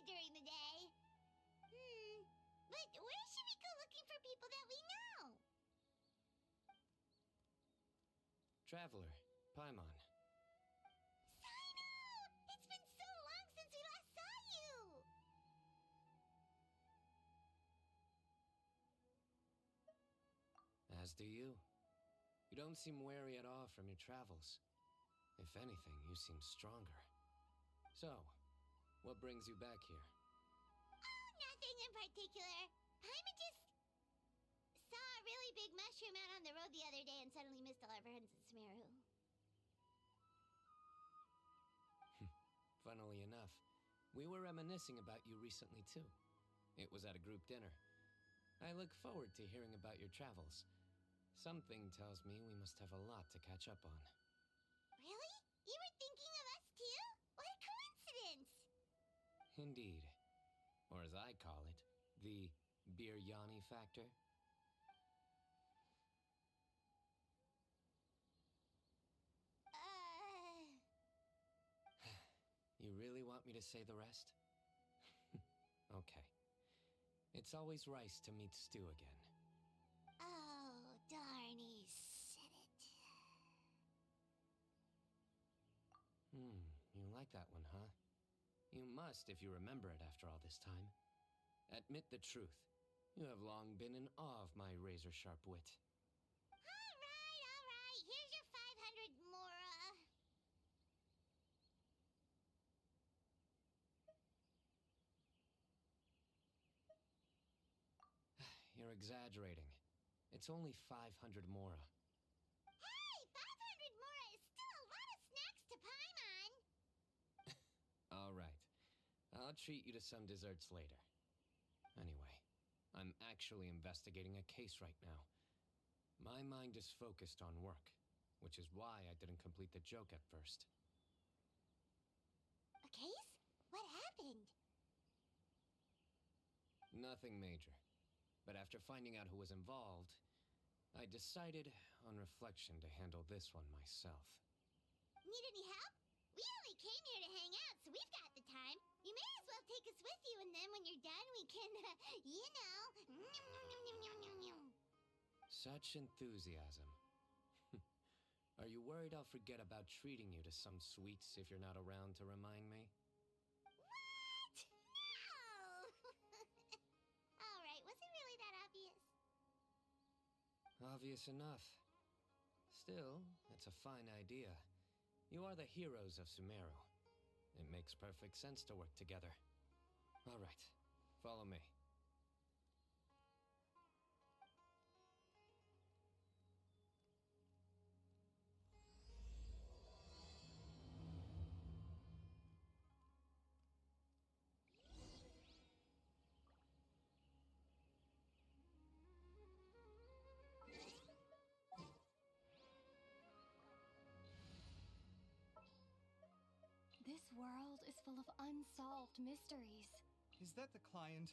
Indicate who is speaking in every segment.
Speaker 1: during the day. But where should we go looking for people that we know?
Speaker 2: Traveler, Paimon.
Speaker 1: Cyno! It's been so long since we last saw you!
Speaker 2: As do you. You don't seem wary at all from your travels. If anything, you seem stronger. So, what brings you back here?
Speaker 1: Oh, nothing in particular. Paimon just saw a really big mushroom out on the road the other day and suddenly missed all our friends in Sumeru.
Speaker 2: Funnily enough, we were reminiscing about you recently too. It was at a group dinner. I look forward to hearing about your travels. Something tells me we must have a lot to catch up on.
Speaker 1: Really? You were thinking of us too? What a coincidence!
Speaker 2: Indeed. Or as I call it, the biryani factor. You really want me to say the rest? Okay. It's always rice to meet stew again.
Speaker 1: Oh, darn, he said it.
Speaker 2: You like that one, huh? You must if you remember it after all this time. Admit the truth. You have long been in awe of my razor-sharp wit.
Speaker 1: All right. Here's your 500 Mora.
Speaker 2: You're exaggerating. It's only 500 Mora.
Speaker 1: Hey, 500 Mora is still a lot of snacks to Paimon.
Speaker 2: All right. I'll treat you to some desserts later. Anyway, I'm actually investigating a case right now. My mind is focused on work, which is why I didn't complete the joke at first.
Speaker 1: A case? What happened?
Speaker 2: Nothing major. But after finding out who was involved, I decided, on reflection, to handle this one myself.
Speaker 1: Need any help? We only came here to hang out, so we've got the time. You may as well take us with you, and then when you're done, we can,
Speaker 2: Such enthusiasm. Are you worried I'll forget about treating you to some sweets if you're not around to remind me?
Speaker 1: What? No! All right, was it really that obvious?
Speaker 2: Obvious enough. Still, it's a fine idea. You are the heroes of Sumeru. It makes perfect sense to work together. All right, follow me.
Speaker 3: This world is full of unsolved mysteries.
Speaker 4: Is that the client?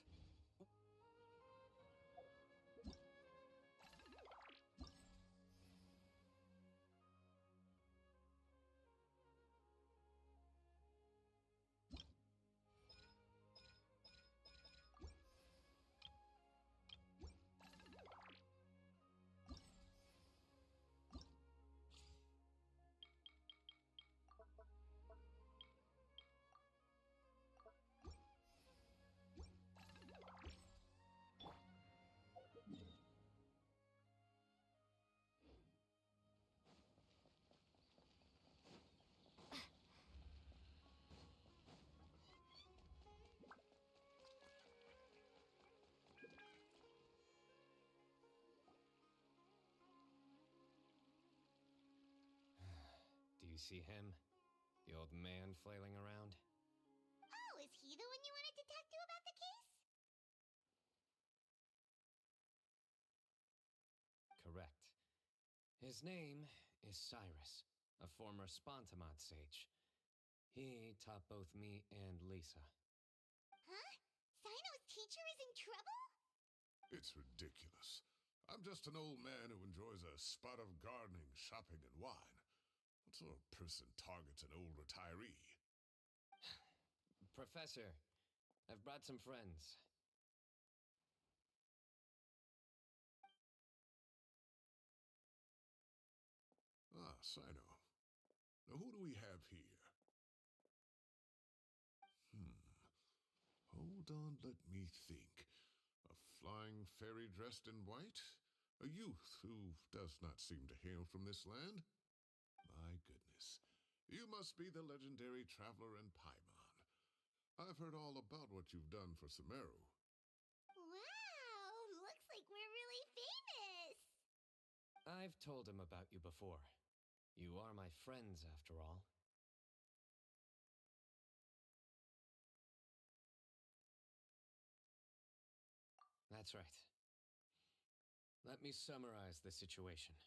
Speaker 2: Do you see him? The old man flailing around?
Speaker 1: Oh, is he the one you wanted to talk to about the case?
Speaker 2: Correct. His name is Cyrus, a former Spontamod sage. He taught both me and Lisa.
Speaker 1: Huh? Cyno's teacher is in trouble?
Speaker 5: It's ridiculous. I'm just an old man who enjoys a spot of gardening, shopping, and wine. What sort of person targets an old retiree?
Speaker 2: Professor, I've brought some friends.
Speaker 5: Ah, Cyno. Now who do we have here? Hold on, let me think. A flying fairy dressed in white? A youth who does not seem to hail from this land? My goodness. You must be the legendary traveler in Paimon. I've heard all about what you've done for Sumeru.
Speaker 1: Wow, looks like we're really famous.
Speaker 2: I've told him about you before. You are my friends, after all. That's right. Let me summarize the situation.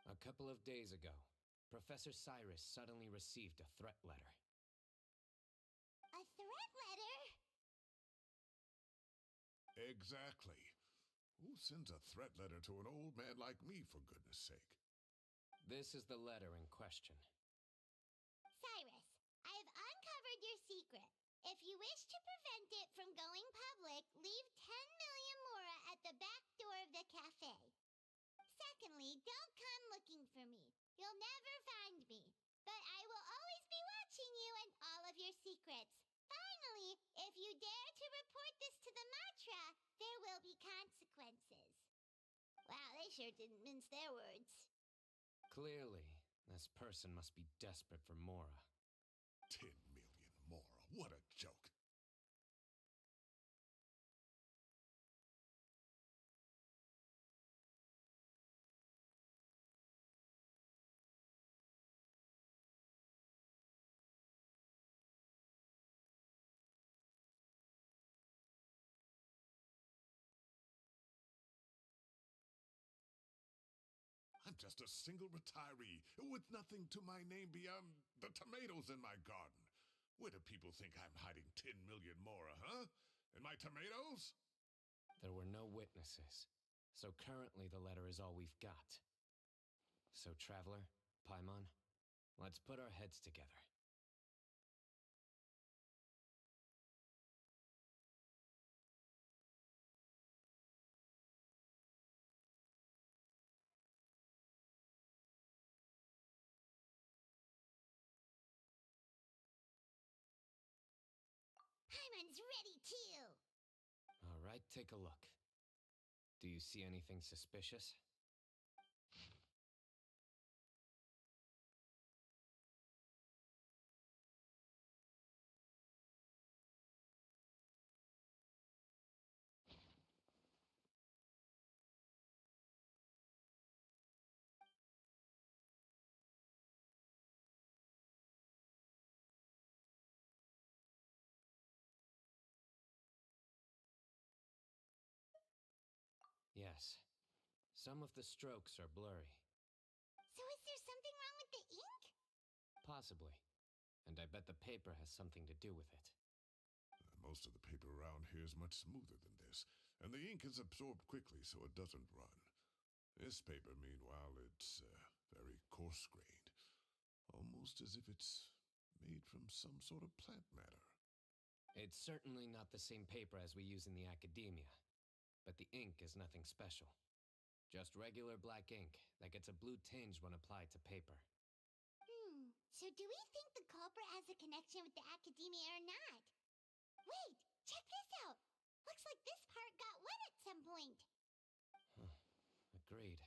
Speaker 2: A couple of days ago, Professor Cyrus suddenly received a threat letter.
Speaker 1: A threat letter?
Speaker 5: Exactly. Who sends a threat letter to an old man like me, for goodness sake?
Speaker 2: This is the letter in question.
Speaker 1: Cyrus, I have uncovered your secret. If you wish to prevent it from going public, leave 10 million mora at the back door of the cafe. Secondly, don't come looking for me. You'll never find me. But I will always be watching you and all of your secrets. Finally, if you dare to report this to the Matra, there will be consequences. Wow, they sure didn't mince their words.
Speaker 2: Clearly, this person must be desperate for Mora.
Speaker 5: 10 million more. What a joke. I'm just a single retiree with nothing to my name beyond the tomatoes in my garden. Where do people think I'm hiding 10 million more, huh? In my tomatoes?
Speaker 2: There were no witnesses, so currently the letter is all we've got. So, Traveler, Paimon, let's put our heads together.
Speaker 1: Paimon's ready too.
Speaker 2: All right, take a look. Do you see anything suspicious? Yes. Some of the strokes are blurry.
Speaker 1: So is there something wrong with the ink?
Speaker 2: Possibly. And I bet the paper has something to do with it.
Speaker 5: Most of the paper around here is much smoother than this, and the ink is absorbed quickly so it doesn't run. This paper, meanwhile, it's very coarse-grained, almost as if it's made from some sort of plant matter.
Speaker 2: It's certainly not the same paper as we use in the academia, but the ink is nothing special. Just regular black ink that gets a blue tinge when applied to paper.
Speaker 1: So do we think the culprit has a connection with the academia or not? Wait, check this out. Looks like this part got wet at some point.
Speaker 2: Agreed.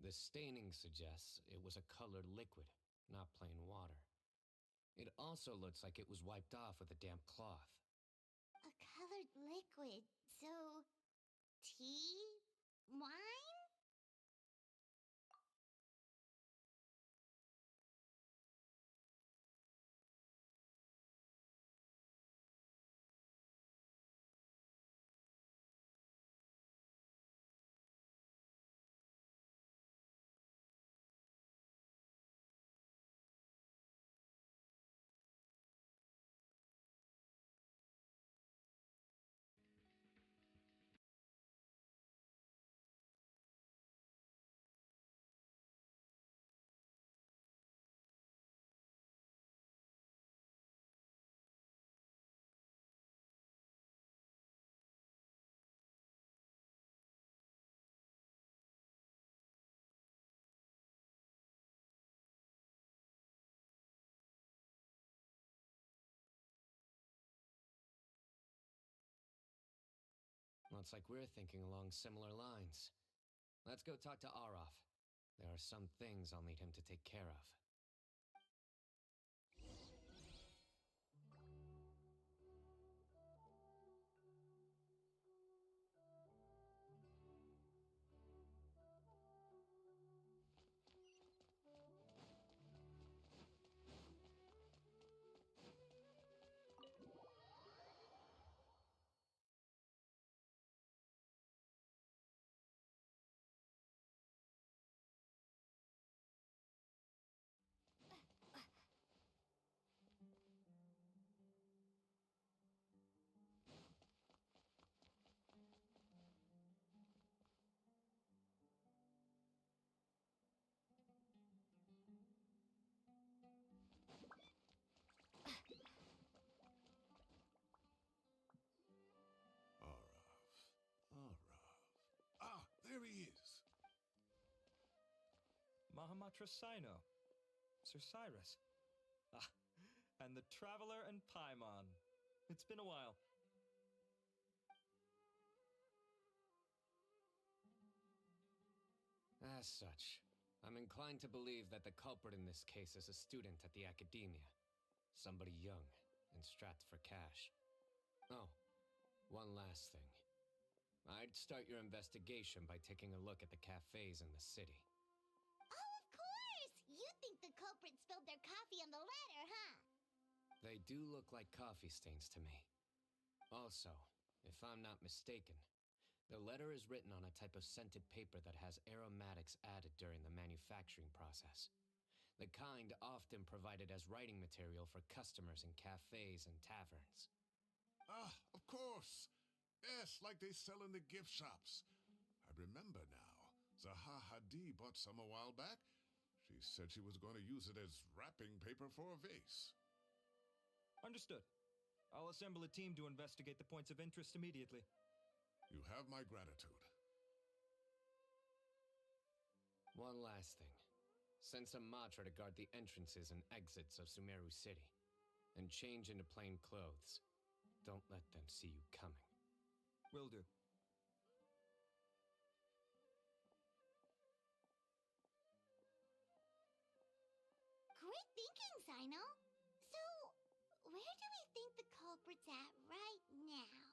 Speaker 2: The staining suggests it was a colored liquid, not plain water. It also looks like it was wiped off with a damp cloth.
Speaker 1: A colored liquid. So, tea? Wine?
Speaker 2: Sounds like we're thinking along similar lines. Let's go talk to Arof. There are some things I'll need him to take care of.
Speaker 5: Araf. Ah, there he is.
Speaker 4: Mahamatra Cyno, Sir Cyrus. Ah, and the Traveler and Paimon. It's been a while.
Speaker 2: As such, I'm inclined to believe that the culprit in this case is a student at the academia. Somebody young and strapped for cash. Oh, one last thing. I'd start your investigation by taking a look at the cafes in the city.
Speaker 1: Oh, of course! You think the culprit spilled their coffee on the ladder, huh?
Speaker 2: They do look like coffee stains to me. Also, if I'm not mistaken, the letter is written on a type of scented paper that has aromatics added during the manufacturing process. The kind often provided as writing material for customers in cafes and taverns.
Speaker 5: Ah, of course. Yes, like they sell in the gift shops. I remember now. Zaha Hadi bought some a while back. She said she was going to use it as wrapping paper for a vase.
Speaker 4: Understood. I'll assemble a team to investigate the points of interest immediately.
Speaker 5: You have my gratitude.
Speaker 2: One last thing. Send some Matra to guard the entrances and exits of Sumeru City. And change into plain clothes. Don't let them see you coming.
Speaker 4: Will do.
Speaker 1: Great thinking, Cyno. So, where do we think the culprit's at right now?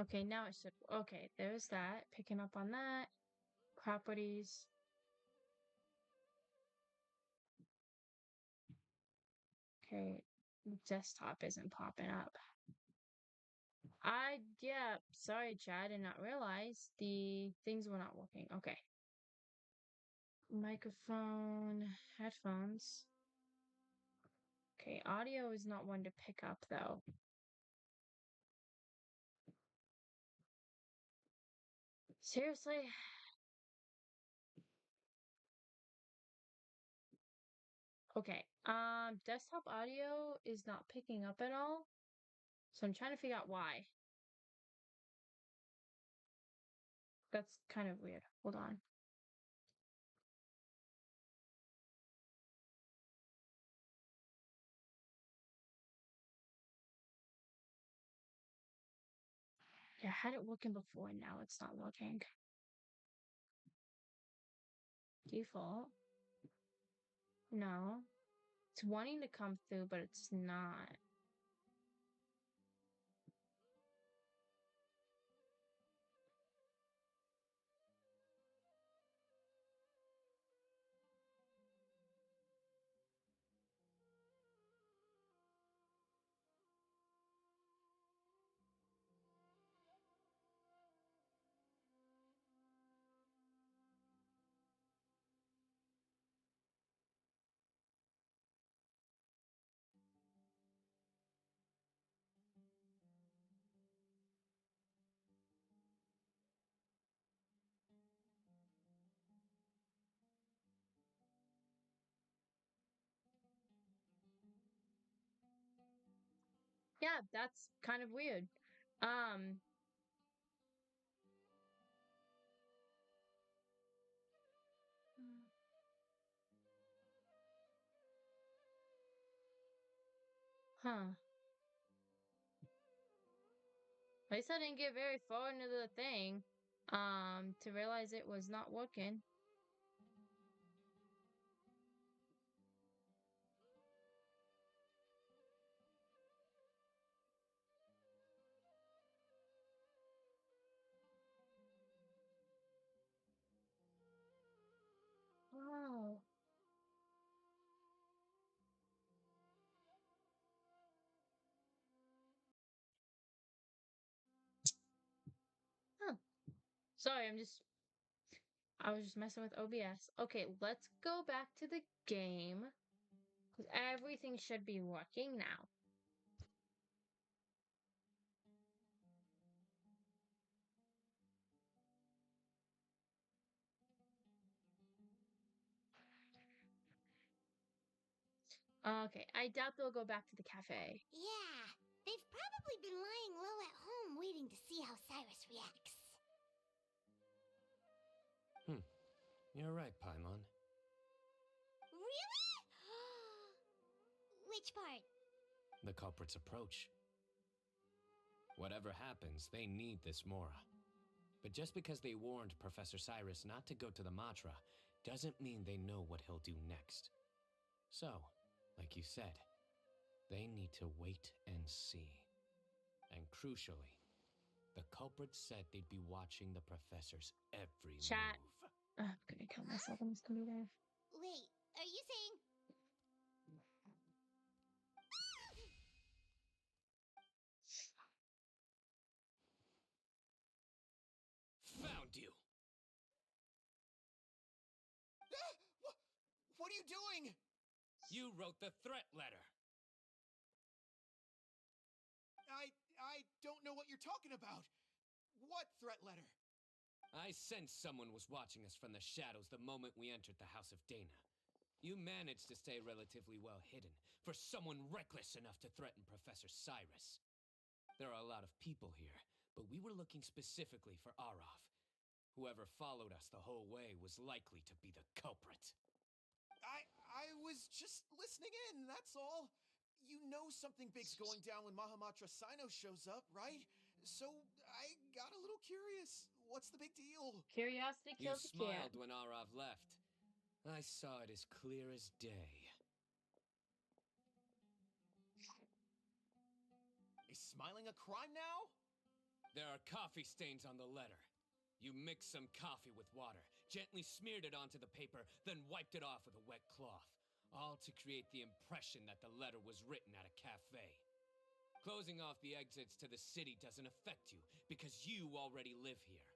Speaker 6: Okay, now it should. Okay, there's that. Picking up on that. Properties. Okay, desktop isn't popping up. Yeah, sorry, Chad, I did not realize the things were not working. Okay. Microphone, headphones. Okay, audio is not one to pick up though. Seriously? Okay, desktop audio is not picking up at all. So I'm trying to figure out why. That's kind of weird. Hold on. Yeah, I had it working before, now it's not working. Default. No. It's wanting to come through, but it's not. Yeah, that's kind of weird. Um, huh. At least I didn't get very far into the thing, to realize it was not working. Wow. Huh. Sorry, I was just messing with OBS. Okay, let's go back to the game. Because everything should be working now. Okay, I doubt they'll go back to the cafe.
Speaker 1: Yeah, they've probably been lying low at home waiting to see how Cyrus reacts.
Speaker 2: You're right, Paimon.
Speaker 1: Really? Which part?
Speaker 2: The culprit's approach. Whatever happens, they need this Mora. But just because they warned Professor Cyrus not to go to the Matra doesn't mean they know what he'll do next. So, like you said, they need to wait and see. And crucially, the culprits said they'd be watching the professor's every
Speaker 6: Chat.
Speaker 2: move.
Speaker 6: I'm gonna kill myself. I'm just gonna be there.
Speaker 1: Wait, are you saying...
Speaker 2: Found you!
Speaker 7: What are you doing?
Speaker 2: You wrote the threat letter!
Speaker 7: I don't know what you're talking about. What threat letter?
Speaker 2: I sensed someone was watching us from the shadows the moment we entered the House of Dana. You managed to stay relatively well hidden for someone reckless enough to threaten Professor Cyrus. There are a lot of people here, but we were looking specifically for Arav. Whoever followed us the whole way was likely to be the culprit.
Speaker 7: I was just listening in, that's all. You know something big's going down when Mahamatra Cyno shows up, right? So I got a little curious. What's the big deal?
Speaker 6: Curiosity
Speaker 2: You
Speaker 6: kills the cat.
Speaker 2: smiled when Arav left. I saw it as clear as day.
Speaker 7: Is smiling a crime now?
Speaker 2: There are coffee stains on the letter. You mixed some coffee with water, gently smeared it onto the paper, then wiped it off with a wet cloth, all to create the impression that the letter was written at a cafe. Closing off the exits to the city doesn't affect you, because you already live here.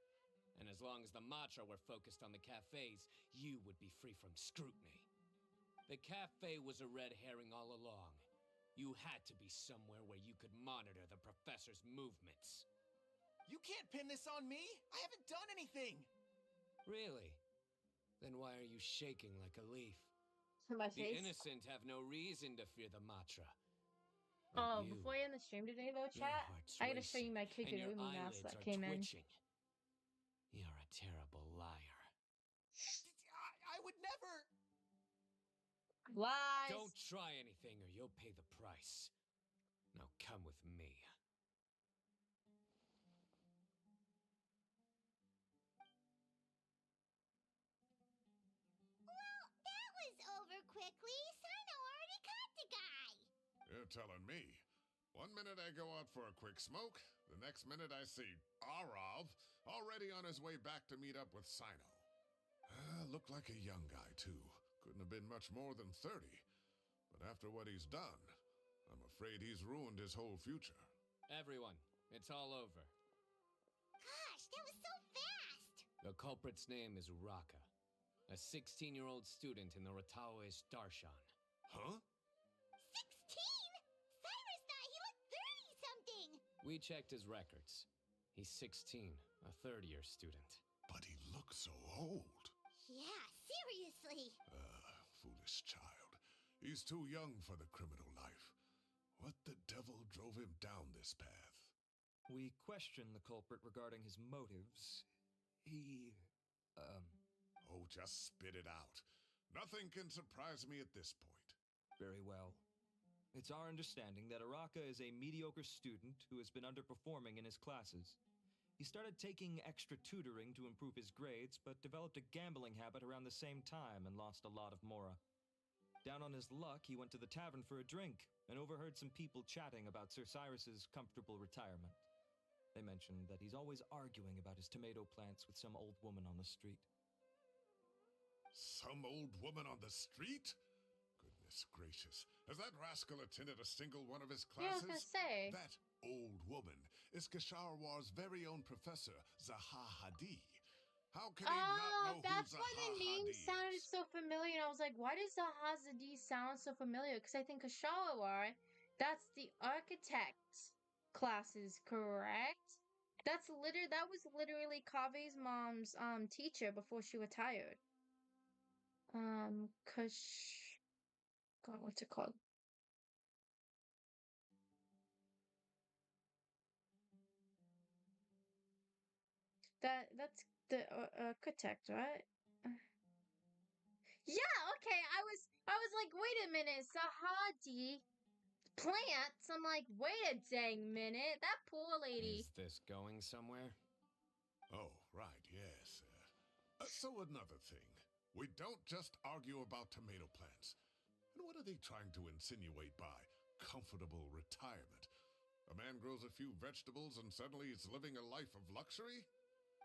Speaker 2: And as long as the Matra were focused on the cafes, you would be free from scrutiny. The cafe was a red herring all along. You had to be somewhere where you could monitor the professor's movements.
Speaker 7: You can't pin this on me. I haven't done anything.
Speaker 2: Really? Then why are you shaking like a leaf?
Speaker 6: My
Speaker 2: The
Speaker 6: face.
Speaker 2: innocent have no reason to fear the Matra.
Speaker 6: Oh,
Speaker 2: You,
Speaker 6: before you end the stream today, though,
Speaker 2: your
Speaker 6: chat,
Speaker 2: heart's
Speaker 6: I gotta show
Speaker 2: racing,
Speaker 6: you my
Speaker 2: and your
Speaker 6: Kigurumi mask
Speaker 2: eyelids
Speaker 6: that
Speaker 2: are
Speaker 6: came in.
Speaker 2: twitching. You're a terrible liar.
Speaker 7: I would never.
Speaker 6: Lies.
Speaker 2: Don't try anything or you'll pay the price. Now come with me.
Speaker 1: Well, that was over quickly. Cyno already caught the guy.
Speaker 5: You're telling me. One minute I go out for a quick smoke, the next minute I see Arav already on his way back to meet up with Cyno. Looked like a young guy, too. Couldn't have been much more than 30. But after what he's done, I'm afraid he's ruined his whole future.
Speaker 2: Everyone, it's all over.
Speaker 1: Gosh, that was so fast.
Speaker 2: The culprit's name is Raka, a 16-year-old student in the Rataoist Darshan.
Speaker 5: Huh?
Speaker 1: 16? Cyrus thought he looked 30-something.
Speaker 2: We checked his records. He's 16, a third-year student.
Speaker 5: But he looks so old.
Speaker 1: Yeah, seriously.
Speaker 5: Foolish child. He's too young for the criminal life. What the devil drove him down this path?
Speaker 4: We questioned the culprit regarding his motives. He,
Speaker 5: Oh, just spit it out. Nothing can surprise me at this point.
Speaker 4: very well. It's our understanding that Araka is a mediocre student who has been underperforming in his classes. He started taking extra tutoring to improve his grades, but developed a gambling habit around the same time and lost a lot of mora. Down on his luck, he went to the tavern for a drink and overheard some people chatting about Sir Cyrus's comfortable retirement. They mentioned that he's always arguing about his tomato plants with some old woman on the street.
Speaker 5: Some old woman on the street? Goodness gracious. Has that rascal attended a single one of his
Speaker 6: Yeah, I was
Speaker 5: classes?
Speaker 6: gonna say.
Speaker 5: That old woman is Kasharwar's very own professor, Zaha Hadi. How can he not know
Speaker 6: That's
Speaker 5: who
Speaker 6: why the
Speaker 5: Zaha
Speaker 6: name
Speaker 5: Hadi
Speaker 6: sounded
Speaker 5: is?
Speaker 6: so familiar. And I was like, why does the Hazadi sound so familiar? Because I think Kashawar, that's the architect classes, correct? That was literally Kave's mom's teacher before she retired. God, what's it called? That's the architect, right? Yeah, okay. I was like, wait a minute, Sahadi plants. I'm like, wait a dang minute. That poor lady.
Speaker 2: Is this going somewhere?
Speaker 5: Oh, right, yes. So another thing. We don't just argue about tomato plants. And what are they trying to insinuate by comfortable retirement? A man grows a few vegetables and suddenly he's living a life of luxury?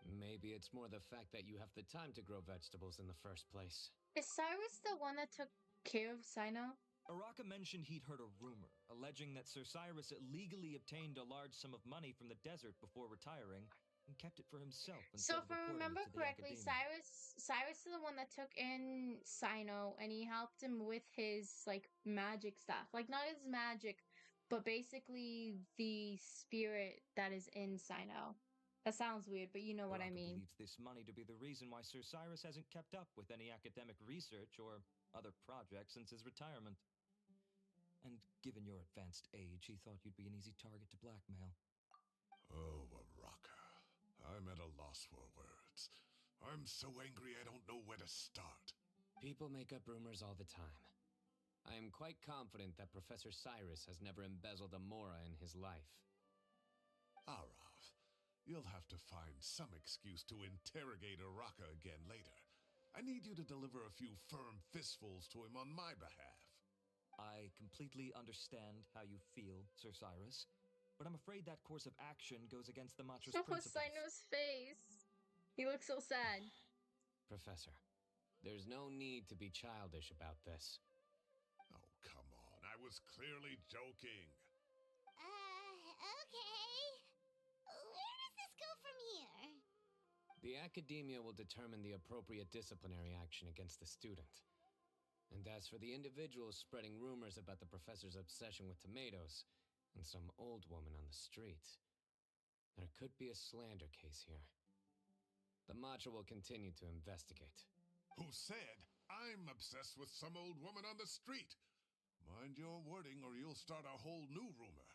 Speaker 2: Maybe it's more the fact that you have the time to grow vegetables in the first place.
Speaker 6: Is Cyrus the one that took care of Cyno?
Speaker 4: Araka mentioned he'd heard a rumor, alleging that Sir Cyrus illegally obtained a large sum of money from the desert before retiring and kept it for himself
Speaker 6: So
Speaker 4: instead
Speaker 6: if
Speaker 4: of
Speaker 6: I
Speaker 4: reporting
Speaker 6: remember
Speaker 4: it to the
Speaker 6: correctly,
Speaker 4: academia.
Speaker 6: Cyrus is the one that took in Cyno and he helped him with his like magic stuff. Like not his magic, but basically the spirit that is in Cyno. That sounds weird, but you know what I
Speaker 4: Araka
Speaker 6: mean.
Speaker 4: believes this money to be the reason why Sir Cyrus hasn't kept up with any academic research or other projects since his retirement. And given your advanced age, he thought you'd be an easy target to blackmail.
Speaker 5: Oh, Araka. I'm at a loss for words. I'm so angry I don't know where to start.
Speaker 2: People make up rumors all the time. I am quite confident that Professor Cyrus has never embezzled a mora in his life.
Speaker 5: Arav, you'll have to find some excuse to interrogate Araka again later. I need you to deliver a few firm fistfuls to him on my behalf.
Speaker 4: I completely understand how you feel, Sir Cyrus, but I'm afraid that course of action goes against the Matra's
Speaker 6: Oh,
Speaker 4: principles.
Speaker 6: Cyno's face. He looks so sad.
Speaker 2: Professor, there's no need to be childish about this.
Speaker 5: Oh, come on. I was clearly joking.
Speaker 1: Okay. Where does this go from here?
Speaker 2: The academia will determine the appropriate disciplinary action against the student. And as for the individuals spreading rumors about the professor's obsession with tomatoes and some old woman on the street, there could be a slander case here. The Matra will continue to investigate.
Speaker 5: Who said I'm obsessed with some old woman on the street? Mind your wording or you'll start a whole new rumor.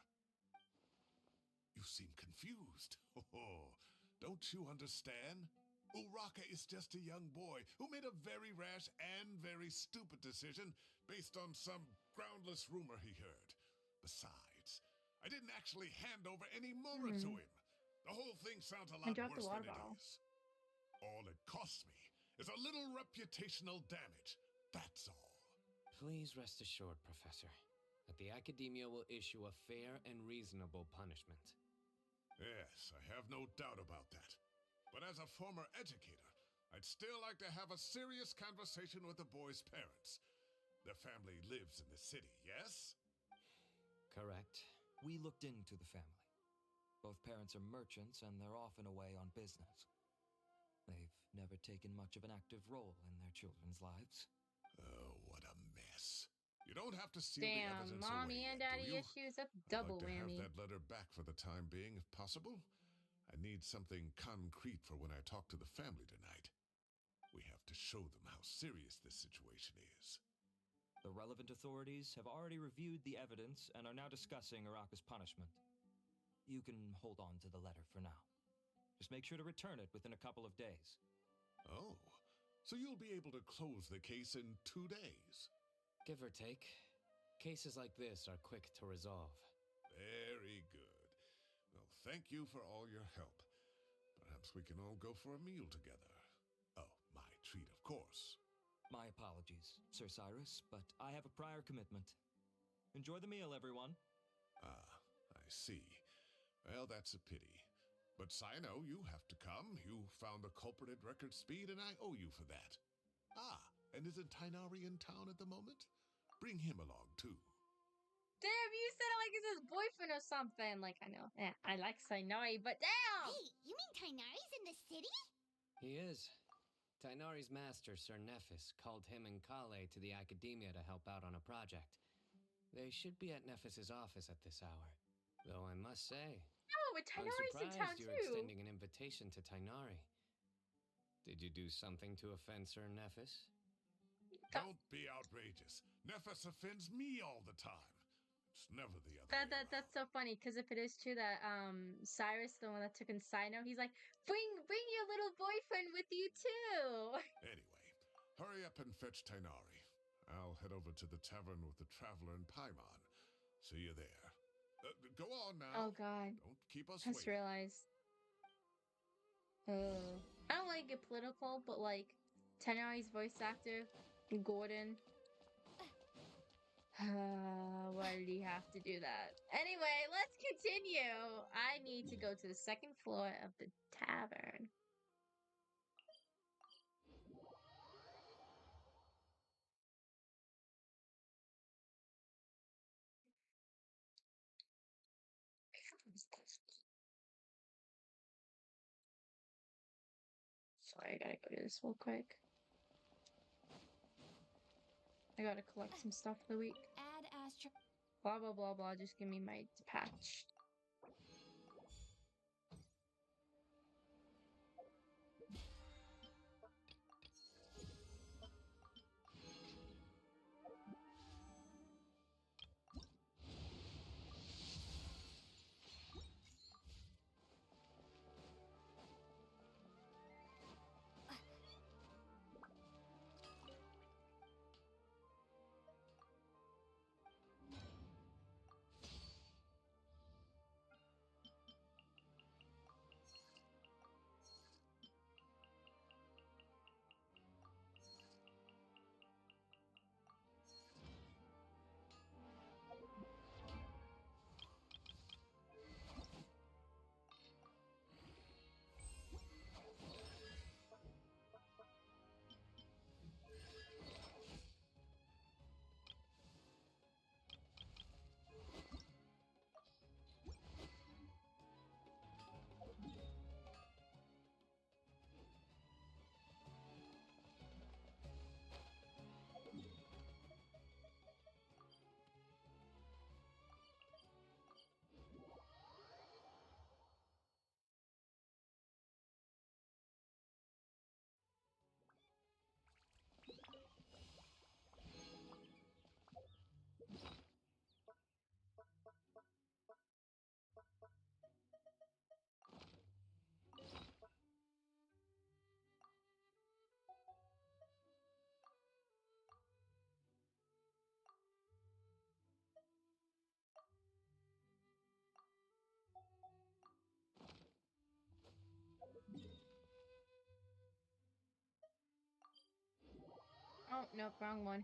Speaker 5: You seem confused. Oh, don't you understand? Uraka is just a young boy who made a very rash and very stupid decision based on some groundless rumor he heard. Besides, I didn't actually hand over any mora to him. The whole thing sounds a lot
Speaker 6: dropped the
Speaker 5: worse
Speaker 6: water
Speaker 5: than it
Speaker 6: bottle.
Speaker 5: is. All it costs me is a little reputational damage. That's all.
Speaker 2: Please rest assured, Professor, that the academia will issue a fair and reasonable punishment.
Speaker 5: Yes, I have no doubt about that. But as a former educator, I'd still like to have a serious conversation with the boy's parents. Their family lives in the city, yes?
Speaker 2: Correct.
Speaker 4: We looked into the family. Both parents are merchants and they're often away on business. They've never taken much of an active role in their children's lives.
Speaker 5: Oh, what a mess. You don't have to seal the
Speaker 6: Damn,
Speaker 5: evidence
Speaker 6: mommy
Speaker 5: away
Speaker 6: and
Speaker 5: yet,
Speaker 6: daddy
Speaker 5: do you?
Speaker 6: issues. That's
Speaker 5: I'd
Speaker 6: double
Speaker 5: like to
Speaker 6: whammy.
Speaker 5: have that letter back for the time being, if possible. I need something concrete for when I talk to the family tonight. We have to show them how serious this situation is.
Speaker 4: The relevant authorities have already reviewed the evidence and are now discussing Araka's punishment. You can hold on to the letter for now. Just make sure to return it within a couple of days.
Speaker 5: Oh, so you'll be able to close the case in 2 days.
Speaker 2: Give or take. Cases like this are quick to resolve.
Speaker 5: Very good. Well, thank you for all your help. Perhaps we can all go for a meal together. Oh, my treat, of course.
Speaker 4: My apologies, Sir Cyrus, but I have a prior commitment. Enjoy the meal, everyone.
Speaker 5: Ah, I see. Well, that's a pity. But Cyno, you have to come. You found the culprit at record speed, and I owe you for that. Ah, and isn't Tighnari in town at the moment? Bring him along, too.
Speaker 6: Damn, you said it like it's his boyfriend or something. Like, I know. Yeah, I like Sainoi, but damn!
Speaker 1: Wait, you mean Tainari's in the city?
Speaker 2: He is. Tainari's master, Sir Nephis, called him and Kale to the academia to help out on a project. They should be at Nephis's office at this hour. Though I must say,
Speaker 6: Oh, but
Speaker 2: I'm
Speaker 6: Tainari's in town
Speaker 2: surprised you're
Speaker 6: too.
Speaker 2: extending an invitation to Tainari. Did you do something to offend Sir Nephis?
Speaker 5: Don't be outrageous. Nephis offends me all the time. It's never the other way
Speaker 6: That's
Speaker 5: around.
Speaker 6: so funny because if it is true that Cyrus, the one that took in Cyno, he's like, bring your little boyfriend with you too.
Speaker 5: Anyway, hurry up and fetch Tighnari. I'll head over to the tavern with the traveler and Paimon. See you there. Go on now.
Speaker 6: Oh God,
Speaker 5: Don't keep us
Speaker 6: just
Speaker 5: waiting.
Speaker 6: realized. I don't want to get political, but like Tainari's voice actor, Gordon. Why did he have to do that? Anyway, let's continue. I need to go to the second floor of the tavern. Sorry, I gotta go do this real quick. I gotta collect some stuff for the week.
Speaker 3: Add Astro.
Speaker 6: Blah blah blah blah. Just give me my patch. Oh nope, wrong one.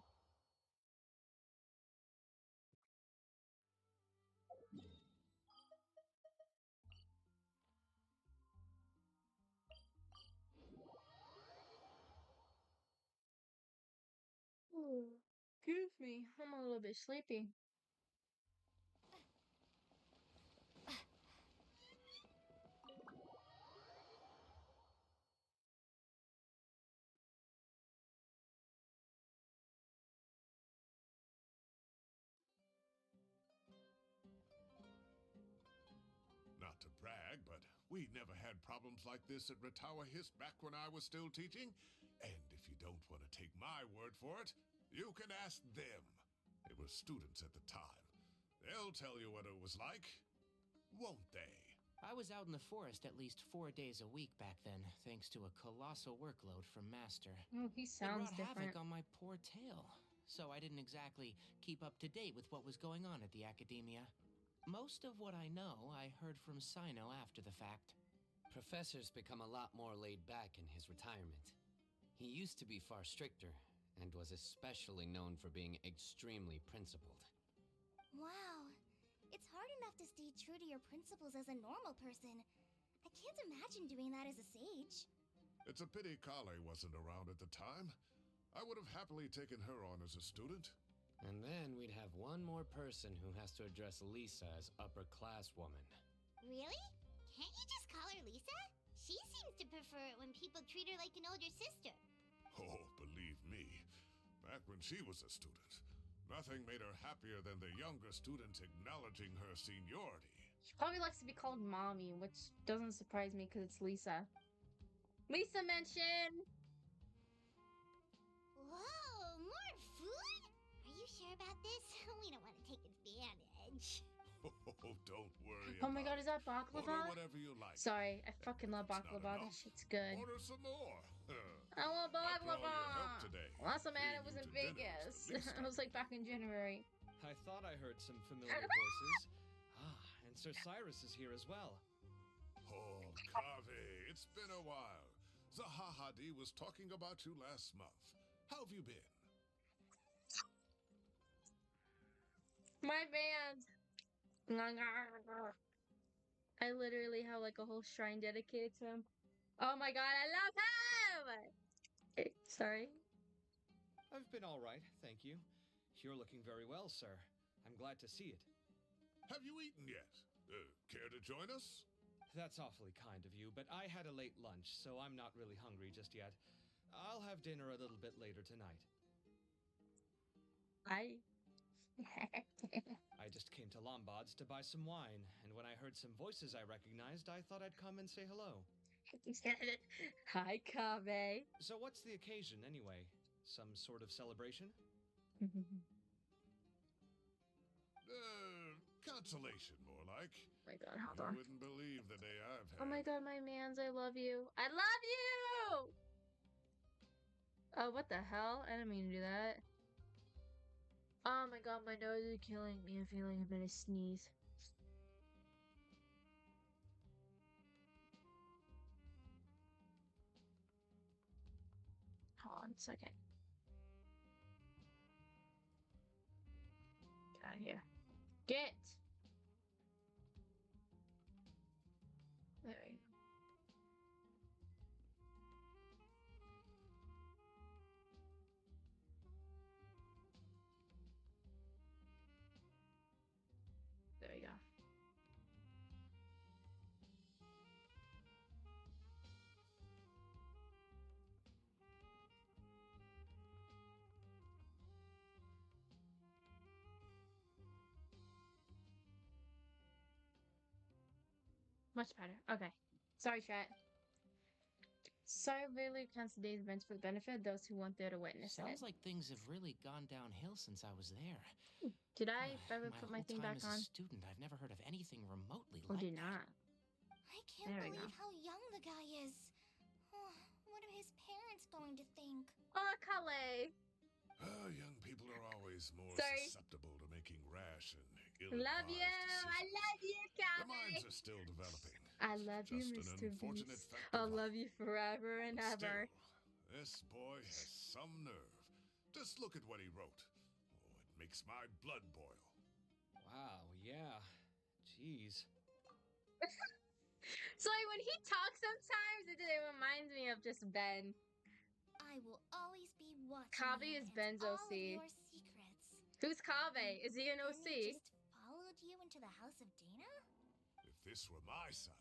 Speaker 6: Excuse me, I'm a little bit sleepy.
Speaker 5: Not to brag, but we never had problems like this at Ratawa Hiss back when I was still teaching. And if you don't want to take my word for it, You can ask them. They were students at the time. They'll tell you what it was like, won't they?
Speaker 8: I was out in the forest at least 4 days a week back then, thanks to a colossal workload from Master.
Speaker 6: Oh, he
Speaker 8: It
Speaker 6: sounds
Speaker 8: wrought
Speaker 6: different.
Speaker 8: havoc on my poor tail, so I didn't exactly keep up to date with what was going on at the academia. Most of what I know, I heard from Cyno after the fact.
Speaker 2: Professor's become a lot more laid back in his retirement. He used to be far stricter, and was especially known for being extremely principled.
Speaker 1: Wow. It's hard enough to stay true to your principles as a normal person. I can't imagine doing that as a sage.
Speaker 5: It's a pity Kale wasn't around at the time. I would have happily taken her on as a student.
Speaker 2: And then we'd have one more person who has to address Lisa as upper-class woman.
Speaker 1: Really? Can't you just call her Lisa? She seems to prefer it when people treat her like an older sister.
Speaker 5: Oh, believe me, back when she was a student, nothing made her happier than the younger students acknowledging her seniority.
Speaker 6: She probably likes to be called mommy, which doesn't surprise me because it's Lisa. Lisa mention!
Speaker 1: Whoa, more food? Are you sure about this? We don't want to take advantage.
Speaker 5: Oh, don't worry.
Speaker 6: Oh my god,
Speaker 5: about
Speaker 6: is that
Speaker 5: it. Order
Speaker 6: baklava?
Speaker 5: whatever you like.
Speaker 6: Sorry, I fucking love
Speaker 5: If it's not
Speaker 6: baklava. That
Speaker 5: enough,
Speaker 6: shit's good.
Speaker 5: Order some more.
Speaker 6: I want
Speaker 5: After all
Speaker 6: baklava!
Speaker 5: your help today,
Speaker 6: Last time I had it
Speaker 5: treating
Speaker 6: was
Speaker 5: you
Speaker 6: in
Speaker 5: to dinner
Speaker 6: Vegas.
Speaker 5: is the least
Speaker 6: It was like back in January.
Speaker 4: I thought I heard some familiar voices. And Sir Cyrus is here as well.
Speaker 5: Oh, Kave, it's been a while. Zahahadi was talking about you last month. How have you been?
Speaker 6: My band! I literally have like a whole shrine dedicated to him. Oh my god, I love him! Sorry.
Speaker 4: I've been all right, thank you. You're looking very well, sir. I'm glad to see it.
Speaker 5: Have you eaten yet? Care to join us?
Speaker 4: That's awfully kind of you, but I had a late lunch, so I'm not really hungry just yet. I'll have dinner a little bit later tonight.
Speaker 6: I
Speaker 4: just came to Lombard's to buy some wine, and when I heard some voices I recognized, I thought I'd come and say hello.
Speaker 6: Hi, Kave.
Speaker 4: So what's the occasion, anyway? Some sort of celebration?
Speaker 5: Consolation, more like.
Speaker 6: Oh my god, hold
Speaker 5: You
Speaker 6: on.
Speaker 5: wouldn't believe the day I've had.
Speaker 6: Oh my god, my mans, I love you. I love you! Oh, what the hell? I didn't mean to do that. Oh my god, my nose is killing me. I feel like I'm gonna sneeze. Hold on a second. Get out of here. Get! There we go. There we go. Much better. Okay. Sorry, chat. Sorry, really cancel today's events for the benefit of those who want there to witness
Speaker 8: Sounds
Speaker 6: it.
Speaker 8: like things have really gone downhill since I was there.
Speaker 6: Did I ever put my
Speaker 8: whole
Speaker 6: thing
Speaker 8: time
Speaker 6: back
Speaker 8: as
Speaker 6: on?
Speaker 8: a student, I've never heard of anything remotely
Speaker 6: Or
Speaker 8: like
Speaker 6: did
Speaker 8: that.
Speaker 6: not?
Speaker 1: I can't
Speaker 6: There we
Speaker 1: believe
Speaker 6: go.
Speaker 1: how young the guy is. Oh, what are his parents going to think?
Speaker 6: Oh, Kale!
Speaker 5: Young people are always more
Speaker 6: Sorry.
Speaker 5: susceptible to making rash and
Speaker 6: Love
Speaker 5: ill-advised
Speaker 6: you! I
Speaker 5: decisions.
Speaker 6: love you,
Speaker 5: Their minds
Speaker 6: Kale!
Speaker 5: are still developing.
Speaker 6: I love you,
Speaker 5: Just
Speaker 6: Mr.
Speaker 5: an unfortunate
Speaker 6: Beast.
Speaker 5: fact
Speaker 6: I'll
Speaker 5: of
Speaker 6: love
Speaker 5: life.
Speaker 6: you forever and
Speaker 5: But
Speaker 6: ever.
Speaker 5: still, this boy has some nerve. Just look at what he wrote. Oh, it makes my blood boil.
Speaker 4: Wow, yeah. Jeez.
Speaker 6: So like, when he talks sometimes, it reminds me of just Ben.
Speaker 1: I will always be watching
Speaker 6: Kave
Speaker 1: you
Speaker 6: is
Speaker 1: and
Speaker 6: Ben's
Speaker 1: all
Speaker 6: OC.
Speaker 1: of your secrets.
Speaker 6: Who's Kave? Is he an
Speaker 1: Then they
Speaker 6: OC?
Speaker 1: just followed you into the house of Dana?
Speaker 5: If this were my son,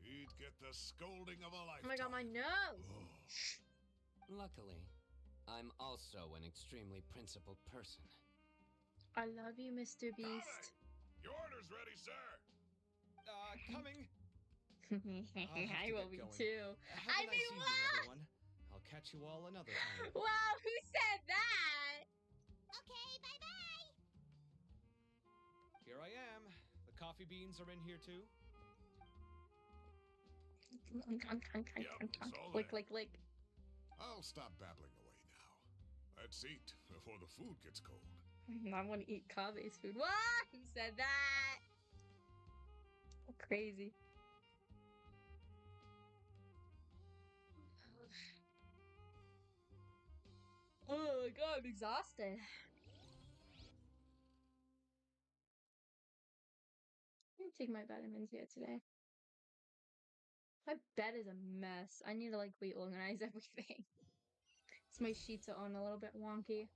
Speaker 5: he'd get the scolding of a
Speaker 6: Oh
Speaker 5: lifetime.
Speaker 6: my god, my nose!
Speaker 5: Oh.
Speaker 2: Luckily, I'm also an extremely principled person.
Speaker 6: I love you, Mr.
Speaker 5: Kave,
Speaker 6: Beast.
Speaker 5: your order's ready, sir.
Speaker 4: Coming.
Speaker 6: I
Speaker 4: to
Speaker 6: will
Speaker 4: get
Speaker 6: be
Speaker 4: going.
Speaker 6: too.
Speaker 4: Have
Speaker 6: I
Speaker 4: a nice
Speaker 6: mean,
Speaker 4: evening,
Speaker 6: what?
Speaker 4: everyone. I'll
Speaker 2: catch you all another time.
Speaker 6: Wow, who said that?
Speaker 1: Okay, bye-bye.
Speaker 2: Here I am. The coffee beans are in here too.
Speaker 5: it's all
Speaker 6: Lick,
Speaker 5: there.
Speaker 6: lick, lick.
Speaker 5: I'll stop babbling away now. Let's eat before the food gets cold.
Speaker 6: I want to eat Kabe's food. What? Who said that? Crazy. Oh my god, I'm exhausted. I'm gonna take my vitamins yet today. My bed is a mess. I need to like reorganize everything. So my sheets are on a little bit wonky.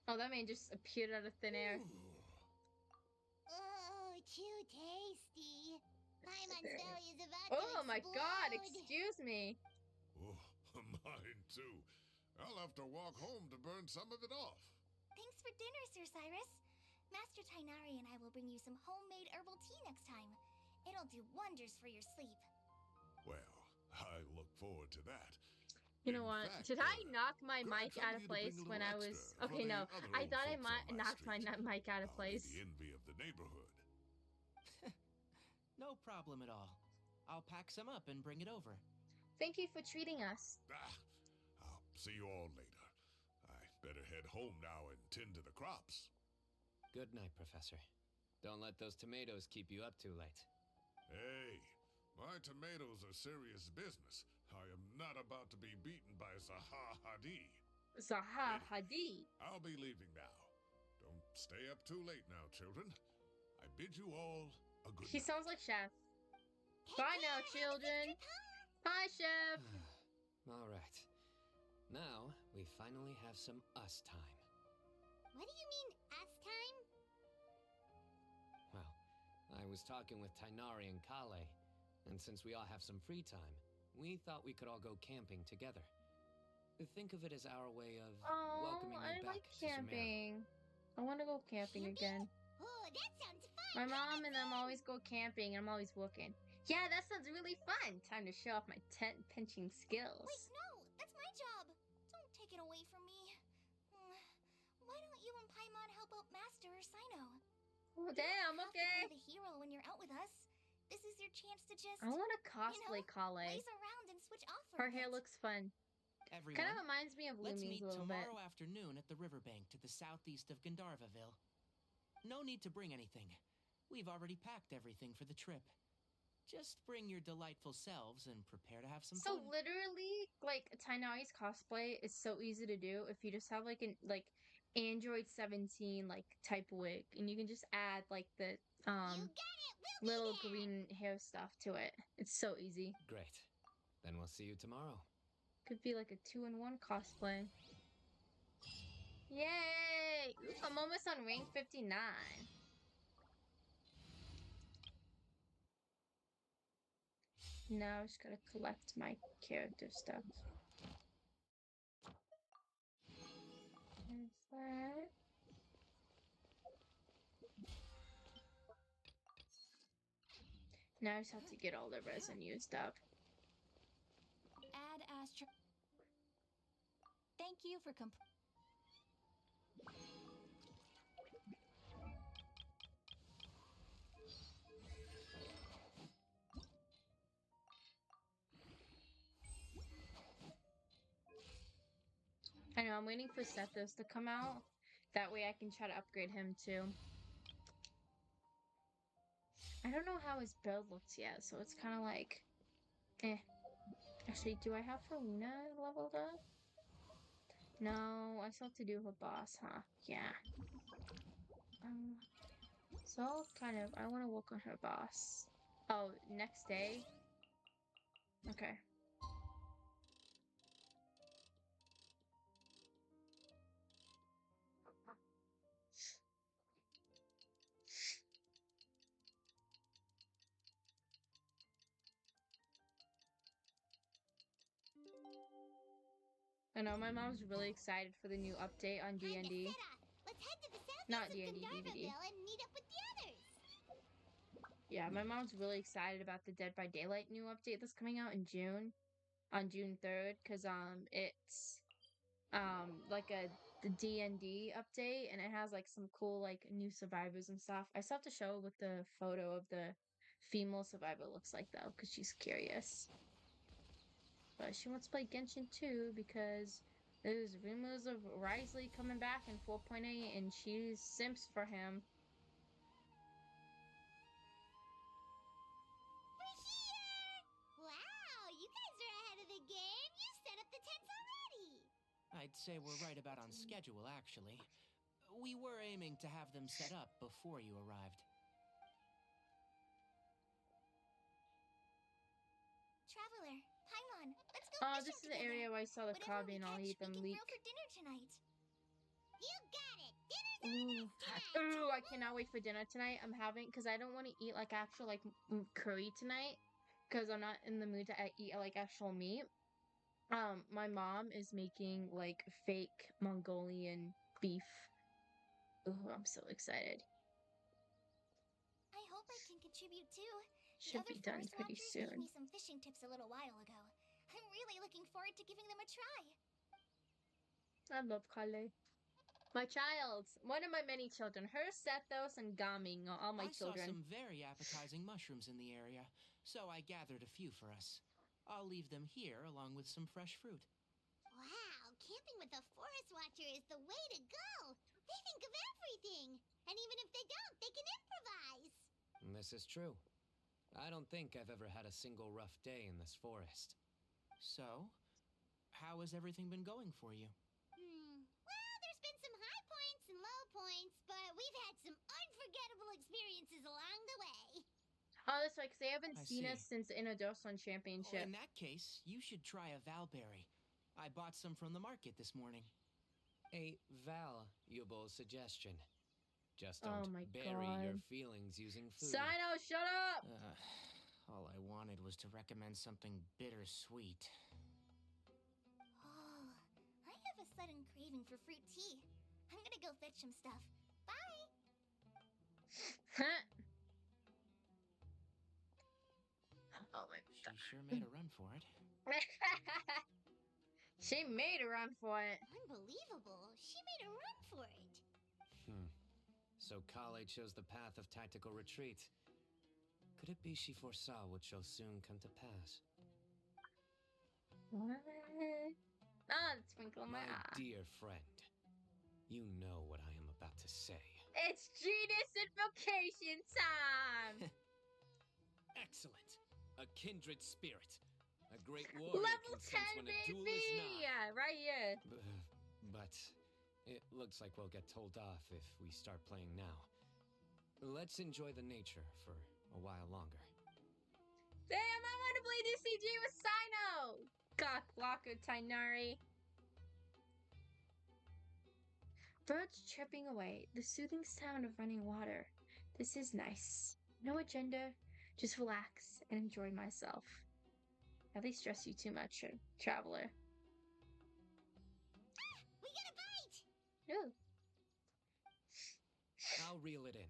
Speaker 6: Oh, that man just appeared out of thin air.
Speaker 1: Oh, too tasty. Paimon's belly is about
Speaker 6: Oh
Speaker 1: to
Speaker 6: my god,
Speaker 1: explode.
Speaker 6: excuse me.
Speaker 5: Oh, mine too. I'll have to walk home to burn some of it off.
Speaker 9: Thanks for dinner, Sir Cyrus. Master Tainari and I will bring you some homemade herbal tea next time. It'll do wonders for your sleep.
Speaker 5: Well, I look forward to that.
Speaker 6: You know
Speaker 5: In
Speaker 6: what?
Speaker 5: fact,
Speaker 6: Did I knock my
Speaker 5: could I
Speaker 6: mic
Speaker 5: trouble
Speaker 6: out of
Speaker 5: you to bring
Speaker 6: place
Speaker 5: a
Speaker 6: when I
Speaker 5: little
Speaker 6: was...
Speaker 5: extra for
Speaker 6: Okay,
Speaker 5: the
Speaker 6: no.
Speaker 5: other
Speaker 6: I
Speaker 5: old
Speaker 6: thought I
Speaker 5: folks on my
Speaker 6: knocked my
Speaker 5: street?
Speaker 6: mic out of
Speaker 5: I'll be
Speaker 6: place.
Speaker 5: the envy of the neighborhood.
Speaker 8: No problem at all. I'll pack some up and bring it over.
Speaker 6: Thank you for treating us.
Speaker 5: I'll see you all later. I better head home now and tend to the crops.
Speaker 2: Good night, Professor. Don't let those tomatoes keep you up too late.
Speaker 5: Hey, my tomatoes are serious business. I am not about to be beaten by Zaha Hadid.
Speaker 6: Zaha Hadid.
Speaker 5: I'll be leaving now. Don't stay up too late now, children. I bid you all a good
Speaker 6: He
Speaker 5: night.
Speaker 6: sounds like Chef.
Speaker 1: Take
Speaker 6: Bye
Speaker 1: care,
Speaker 6: now,
Speaker 1: have a
Speaker 6: children.
Speaker 1: good time.
Speaker 6: Bye, Chef.
Speaker 2: All right. Now, we finally have some us time.
Speaker 1: What do you mean, us time?
Speaker 2: Well, I was talking with Tainari and Kale, and since we all have some free time, we thought we could all go camping together. Think of it as our way of
Speaker 6: Oh,
Speaker 2: welcoming you
Speaker 6: I
Speaker 2: back
Speaker 6: like
Speaker 2: to Sumeru.
Speaker 6: camping. I want to go camping again.
Speaker 1: Oh, that sounds fun.
Speaker 6: My
Speaker 1: Come
Speaker 6: mom
Speaker 1: on,
Speaker 6: and them
Speaker 1: then.
Speaker 6: always go camping, and I'm always working. Yeah, that sounds really fun. Time to show off my tent pinching skills.
Speaker 9: Wait, no, that's my job. Don't take it away from me. Why don't you and Paimon help out Master or Cyno?
Speaker 6: Oh,
Speaker 9: You
Speaker 6: damn,
Speaker 9: don't have to
Speaker 6: okay.
Speaker 9: play the hero when you're out with us. This is your chance to just
Speaker 6: I want to cosplay Kale.
Speaker 9: laze around and switch off for
Speaker 6: Her
Speaker 9: a
Speaker 6: hair
Speaker 9: bit.
Speaker 6: looks fun.
Speaker 8: Everyone,
Speaker 6: Kind of reminds me of
Speaker 8: let's
Speaker 6: Lumi's
Speaker 8: meet
Speaker 6: a little bit.
Speaker 8: tomorrow afternoon at the riverbank to the southeast of Gandharvaville. No need to bring anything. We've already packed everything for the trip. Just bring your delightful selves and prepare to have some
Speaker 6: So
Speaker 8: fun.
Speaker 6: literally, like Tainari's cosplay is so easy to do if you just have like an Android 17 like type wig, and you can just add like the
Speaker 1: You got it. We'll be
Speaker 6: little
Speaker 1: there.
Speaker 6: green hair stuff to it. It's so easy.
Speaker 2: Great. Then we'll see you tomorrow.
Speaker 6: Could be like a 2-in-1 cosplay. Yay! Ooh, I'm almost on rank 59. Now I just gotta collect my character stuff. There's that. Now I just have to get all the resin used up.
Speaker 9: Add Astro. Thank you for
Speaker 6: I know, I'm waiting for Sethos to come out. That way I can try to upgrade him too. I don't know how his build looks yet, so it's kind of like, eh. Actually, do I have Farina leveled up? No, I still have to do her boss, huh? Yeah. So I'll kind of, I want to work on her boss. Oh, next day? Okay. I know my mom's really excited for the new update on
Speaker 1: Time to
Speaker 6: D&D.
Speaker 1: set off. Let's head to the southeast
Speaker 6: Not
Speaker 1: of
Speaker 6: D&D, DVD.
Speaker 1: Gandharvaville and meet up with the others.
Speaker 6: Yeah, my mom's really excited about the Dead by Daylight new update that's coming out in June, on June 3rd, because it's like the D&D update, and it has like some cool like new survivors and stuff. I still have to show what the photo of the female survivor looks like though, because she's curious. But she wants to play Genshin too because there's rumors of Risley coming back in 4.8 and she simps for him.
Speaker 1: We're here! Wow, you guys are ahead of the game. You set up the tents already.
Speaker 8: I'd say we're right about on schedule, actually. We were aiming to have them set up before you arrived.
Speaker 9: Traveler, Paimon, let's go
Speaker 6: Oh,
Speaker 9: fishing
Speaker 6: this is the
Speaker 9: together.
Speaker 6: area where I saw the
Speaker 9: Whatever
Speaker 6: cod
Speaker 9: we
Speaker 6: and I'll
Speaker 9: catch,
Speaker 6: eat them
Speaker 9: we can
Speaker 6: leak.
Speaker 9: grill for dinner tonight.
Speaker 1: You got it. Dinner's on
Speaker 6: Ooh.
Speaker 1: us tonight.
Speaker 6: Ooh, I cannot wait for dinner tonight. I'm having, because I don't want to eat like actual like curry tonight, because I'm not in the mood to eat like actual meat. My mom is making like fake Mongolian beef. Ooh, I'm so excited.
Speaker 9: I hope I can contribute too.
Speaker 6: Should
Speaker 9: The
Speaker 6: be
Speaker 9: other
Speaker 6: done
Speaker 9: forest
Speaker 6: pretty
Speaker 9: watchers gave
Speaker 6: soon.
Speaker 9: me some fishing tips a little while ago. I'm really looking forward to giving them a try.
Speaker 6: I love Kale. My child, one of my many children. Her, Sethos, and Gaming are all my
Speaker 8: I saw
Speaker 6: children.
Speaker 8: some very appetizing mushrooms in the area, so I gathered a few for us. I'll leave them here along with some fresh fruit.
Speaker 1: Wow, camping with a forest watcher is the way to go. They think of everything. And even if they don't, they can improvise.
Speaker 2: This is true. I don't think I've ever had a single rough day in this forest.
Speaker 8: So, how has everything been going for you?
Speaker 1: Well, there's been some high points and low points, but we've had some unforgettable experiences along the way.
Speaker 6: Oh, that's right, because they haven't
Speaker 8: I
Speaker 6: seen
Speaker 8: see.
Speaker 6: us since the Innodoson
Speaker 8: Oh,
Speaker 6: Championship.
Speaker 8: in that case, you should try a valberry. I bought some from the market this morning.
Speaker 2: A valuable suggestion. Just
Speaker 6: Oh
Speaker 2: don't
Speaker 6: my
Speaker 2: bury your
Speaker 6: God.
Speaker 2: feelings using food.
Speaker 6: Cyno, shut up!
Speaker 8: All I wanted was to recommend something bittersweet.
Speaker 9: Oh, I have a sudden craving for fruit tea. I'm gonna go fetch some stuff. Bye!
Speaker 6: Oh my
Speaker 8: She sure made a run for it.
Speaker 6: She made a run for it.
Speaker 1: Unbelievable. She made a run for it.
Speaker 2: So Kale chose the path of tactical retreat. Could it be she foresaw what shall soon come to pass?
Speaker 6: What? Ah, the twinkle in my
Speaker 2: My
Speaker 6: eye.
Speaker 2: dear friend, you know what I am about to say.
Speaker 6: It's genius invocation time!
Speaker 2: Excellent! A kindred spirit. A great warrior
Speaker 6: Level
Speaker 2: can sense
Speaker 6: 10,
Speaker 2: when a duel
Speaker 6: baby!
Speaker 2: is nigh.
Speaker 6: Yeah, right here.
Speaker 2: But it looks like we'll get told off if we start playing now. Let's enjoy the nature for a while longer.
Speaker 6: Damn, I want to play DCG with Cyno! Cock blocker, Tainari. Birds chirping away, the soothing sound of running water. This is nice. No agenda, just relax and enjoy myself. At least stress you too much, traveler.
Speaker 1: We got a bite!
Speaker 6: Ooh.
Speaker 2: I'll reel it in.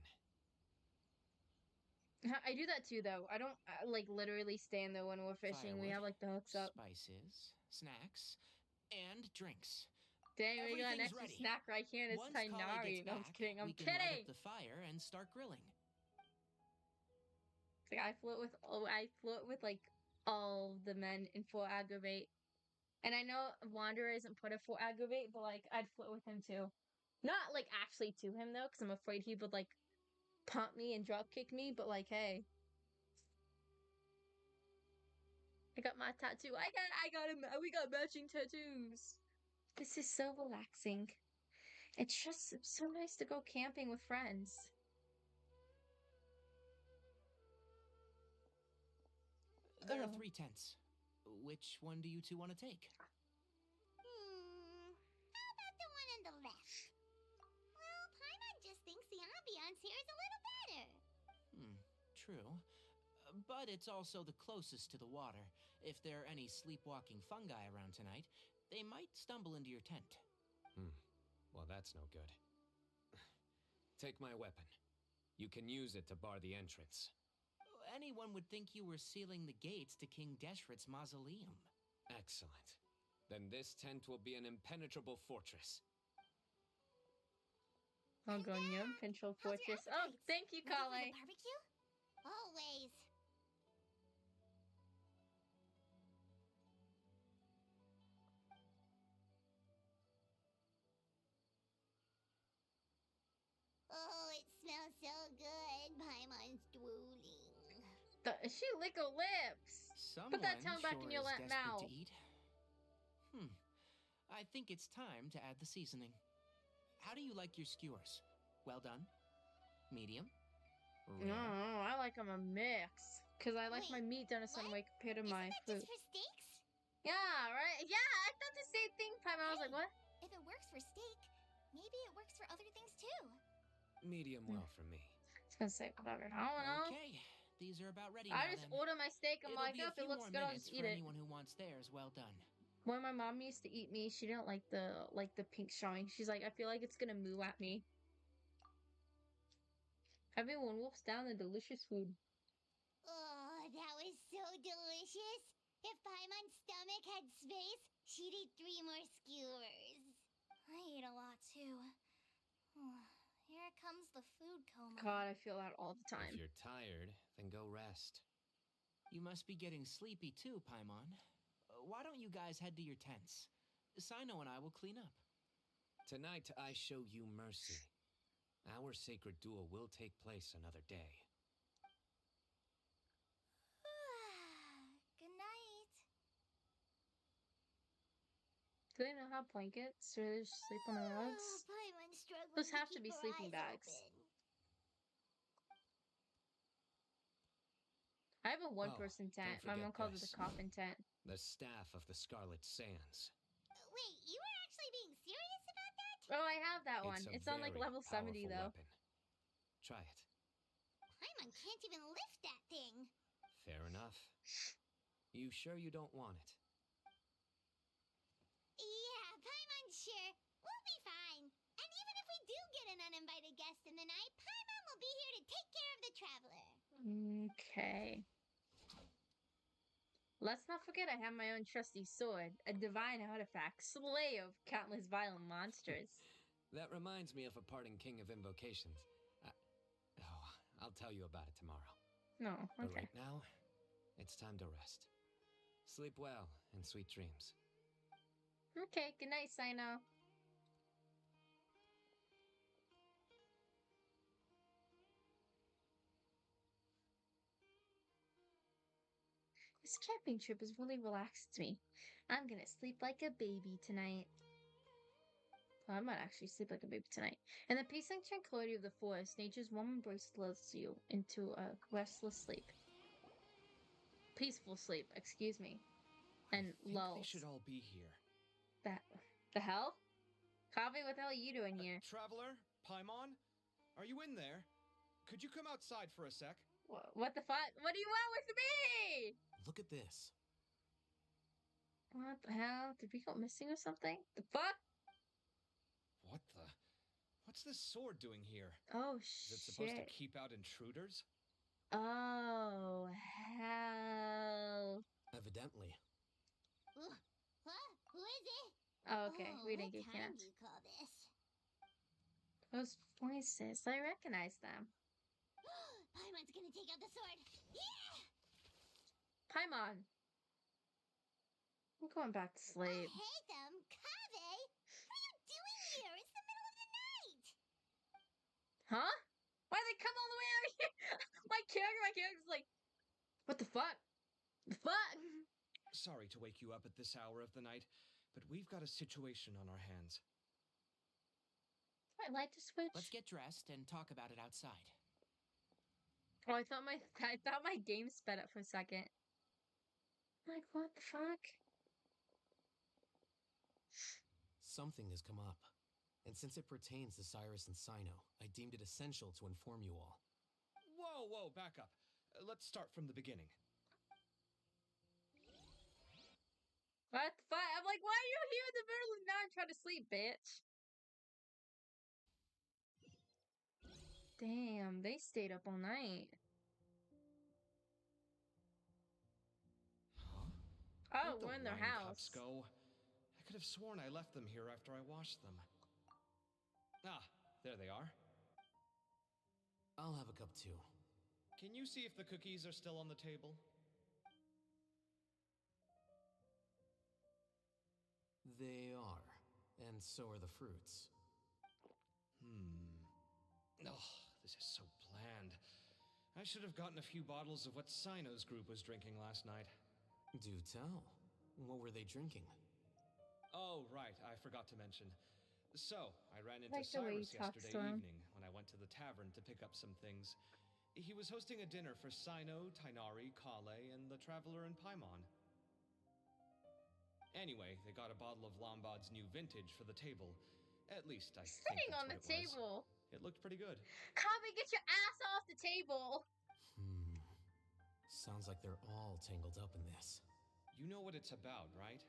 Speaker 6: I do that too, though. I don't like literally stand there when we're fishing. We
Speaker 8: Firewood,
Speaker 6: have like the hooks up.
Speaker 8: spices, snacks, and drinks.
Speaker 6: Dang, we got an
Speaker 8: Everything's
Speaker 6: extra
Speaker 8: ready.
Speaker 6: snack right here, and it's
Speaker 8: Once Kale
Speaker 6: Tainari.
Speaker 8: gets
Speaker 6: No, I'm
Speaker 8: back,
Speaker 6: just kidding. I'm
Speaker 8: we can light
Speaker 6: kidding.
Speaker 8: up the fire and start grilling.
Speaker 6: It's like I float with like all the men in full aggravate. And I know Wanderer isn't put it full aggravate, but like I'd float with him too. Not like actually to him though, because I'm afraid he would like pump me and drop kick me, but like hey. I got my tattoo. We got matching tattoos. This is so relaxing. It's just so nice to go camping with friends.
Speaker 8: There are
Speaker 6: Oh.
Speaker 8: 3 tents. Which one do you two want to take?
Speaker 1: How about the one on the left? Well, Paimon just thinks the ambiance here is a little better.
Speaker 8: True. But it's also the closest to the water. If there are any sleepwalking fungi around tonight, they might stumble into your tent.
Speaker 2: Well, that's no good. Take my weapon. You can use it to bar the entrance.
Speaker 8: anyone would think you were sealing the gates to King Deshret's mausoleum.
Speaker 2: Excellent. Then this tent will be an impenetrable fortress.
Speaker 6: I'll go near Control
Speaker 9: How's your
Speaker 6: Fortress. Oh,
Speaker 9: appetites?
Speaker 6: thank you,
Speaker 9: Ready for
Speaker 6: Kale.
Speaker 9: the barbecue?
Speaker 1: Always. Oh, it smells so good. Paimon's drooling.
Speaker 6: She lick her lips.
Speaker 8: Someone
Speaker 6: Put that tongue back in
Speaker 8: sure
Speaker 6: your
Speaker 8: is desperate
Speaker 6: mouth.
Speaker 8: to eat. I think it's time to add the seasoning. How do you like your skewers? Well done? Medium?
Speaker 6: No,
Speaker 8: Rare?
Speaker 6: I like them a mix. Because I like my
Speaker 1: Wait,
Speaker 6: meat done a certain way compared to
Speaker 1: Isn't
Speaker 6: my
Speaker 1: that
Speaker 6: food.
Speaker 1: just for steaks?
Speaker 6: Yeah, right? Yeah, I thought the same thing, Paimon. I was like, what?
Speaker 9: If it works for steak, maybe it works for other things too.
Speaker 2: Medium well for me.
Speaker 6: I was gonna say, whatever. I don't know.
Speaker 8: Okay, these are about ready
Speaker 6: I
Speaker 8: now
Speaker 6: just
Speaker 8: then.
Speaker 6: order my steak. I'm
Speaker 8: It'll
Speaker 6: like,
Speaker 8: be
Speaker 6: oh,
Speaker 8: a
Speaker 6: if it
Speaker 8: few
Speaker 6: looks
Speaker 8: more
Speaker 6: good, I'll
Speaker 8: minutes
Speaker 6: just
Speaker 8: for
Speaker 6: eat it.
Speaker 8: anyone who wants theirs well done.
Speaker 6: When my mom used to eat me, she didn't like the pink showing. She's like, I feel like it's gonna moo at me. Everyone wolfs down the delicious food.
Speaker 1: Oh, that was so delicious. If Paimon's stomach had space, she'd eat 3 more skewers.
Speaker 9: I eat a lot too. Here comes the food coma.
Speaker 6: God, I feel that all the
Speaker 2: If
Speaker 6: time.
Speaker 2: you're tired, then go rest.
Speaker 8: You must be getting sleepy too, Paimon. Why don't you guys head to your tents? Cyno and I will clean up.
Speaker 2: Tonight, I show you mercy. Our sacred duel will take place another day.
Speaker 9: Good night.
Speaker 6: Do they not have blankets? Or they just sleep on the rugs?
Speaker 1: Oh, Paimon's struggling
Speaker 6: Those have to
Speaker 1: keep
Speaker 6: be
Speaker 1: her
Speaker 6: sleeping
Speaker 1: eyes
Speaker 6: bags.
Speaker 1: open.
Speaker 6: I have a
Speaker 2: Oh,
Speaker 6: one-person tent.
Speaker 2: don't
Speaker 6: My mom
Speaker 2: forget
Speaker 6: calls it
Speaker 2: this.
Speaker 6: a coffin tent.
Speaker 2: The staff of the Scarlet Sands.
Speaker 1: Wait, you were actually being serious about that?
Speaker 6: Oh, I have that one.
Speaker 2: It's a
Speaker 6: It's on like
Speaker 2: very
Speaker 6: level 70
Speaker 2: powerful
Speaker 6: though.
Speaker 2: weapon. Try it.
Speaker 1: Paimon can't even lift that thing.
Speaker 2: Fair enough. You sure you don't want it?
Speaker 1: Yeah, Paimon's sure. We'll be fine. And even if we do get an uninvited guest in the night, Paimon will be here to take care of the traveler.
Speaker 6: Okay. Let's not forget I have my own trusty sword, a divine artifact, slay of countless violent monsters.
Speaker 2: That reminds me of a parting king of invocations. I'll tell you about it tomorrow.
Speaker 6: No,
Speaker 2: But
Speaker 6: okay.
Speaker 2: right now, it's time to rest. Sleep well and sweet dreams.
Speaker 6: Okay, good night, Cyno. This camping trip has really relaxed me. I'm gonna sleep like a baby tonight. Well, I might actually sleep like a baby tonight. In the peace and tranquility of the forest, nature's warm embrace lulls you into a restless sleep. Peaceful sleep, excuse me. And
Speaker 7: I think
Speaker 6: lulls.
Speaker 7: they should all be here.
Speaker 6: The hell? Kaveh, what the hell are you doing here?
Speaker 7: Traveler, Paimon, are you in there? Could you come outside for a sec?
Speaker 6: What the fuck? What do you want with me?
Speaker 8: Look at this.
Speaker 6: What the hell? Did we go missing or something? The fuck?
Speaker 7: What the? What's this sword doing here?
Speaker 6: Oh,
Speaker 7: Is it supposed to
Speaker 6: shit.
Speaker 7: keep out intruders?
Speaker 6: Oh, hell.
Speaker 8: Evidently.
Speaker 1: Huh? Who is it?
Speaker 6: Oh, okay.
Speaker 1: Oh,
Speaker 6: We didn't
Speaker 1: what
Speaker 6: get
Speaker 1: time
Speaker 6: canned.
Speaker 1: do you call this?
Speaker 6: Those voices, I recognize them.
Speaker 1: Paimon's gonna take out the sword. Yeah!
Speaker 6: Paimon. I'm going back to sleep.
Speaker 1: Oh, hey them, Kaveh! What are you doing here? It's the middle of the night!
Speaker 6: Huh? Why'd they come all the way out here? my character's like, what the fuck? The fuck?
Speaker 7: Sorry to wake you up at this hour of the night, but we've got a situation on our hands.
Speaker 6: I like to switch.
Speaker 8: Let's get dressed and talk about it outside.
Speaker 6: Oh, I thought my game sped up for a second. Like, what the fuck?
Speaker 10: Something has come up, and since it pertains to Cyrus and Cyno, I deemed it essential to inform you all.
Speaker 7: Whoa, back up. Let's start from the beginning.
Speaker 6: What the fuck? I'm like, why are you here in the middle of the night trying to sleep, bitch? Damn, they stayed up all night. Oh,
Speaker 2: Where'd the
Speaker 6: we're in their
Speaker 2: wine
Speaker 6: house.
Speaker 2: cups go? I could have sworn I left them here after I washed them. Ah, there they are.
Speaker 10: I'll have a cup too.
Speaker 2: Can you see if the cookies are still on the table?
Speaker 10: They are, and so are the fruits.
Speaker 2: Oh, this is so bland. I should have gotten a few bottles of what Cyno's group was drinking last night.
Speaker 10: Do tell. What were they drinking?
Speaker 2: Oh, right, I forgot to mention. So, I ran into
Speaker 6: Like the way
Speaker 2: Cyrus
Speaker 6: he talks
Speaker 2: yesterday
Speaker 6: to him.
Speaker 2: evening when I went to the tavern to pick up some things. He was hosting a dinner for Cyno, Tighnari, Kale, and the Traveler and Paimon. Anyway, they got a bottle of Lombard's new vintage for the table. At least I think
Speaker 6: Sitting
Speaker 2: that's
Speaker 6: on the
Speaker 2: what it was.
Speaker 6: table.
Speaker 2: It looked pretty good.
Speaker 6: Kami, get your ass off the table.
Speaker 10: Sounds like they're all tangled up in this.
Speaker 2: You know what it's about, right?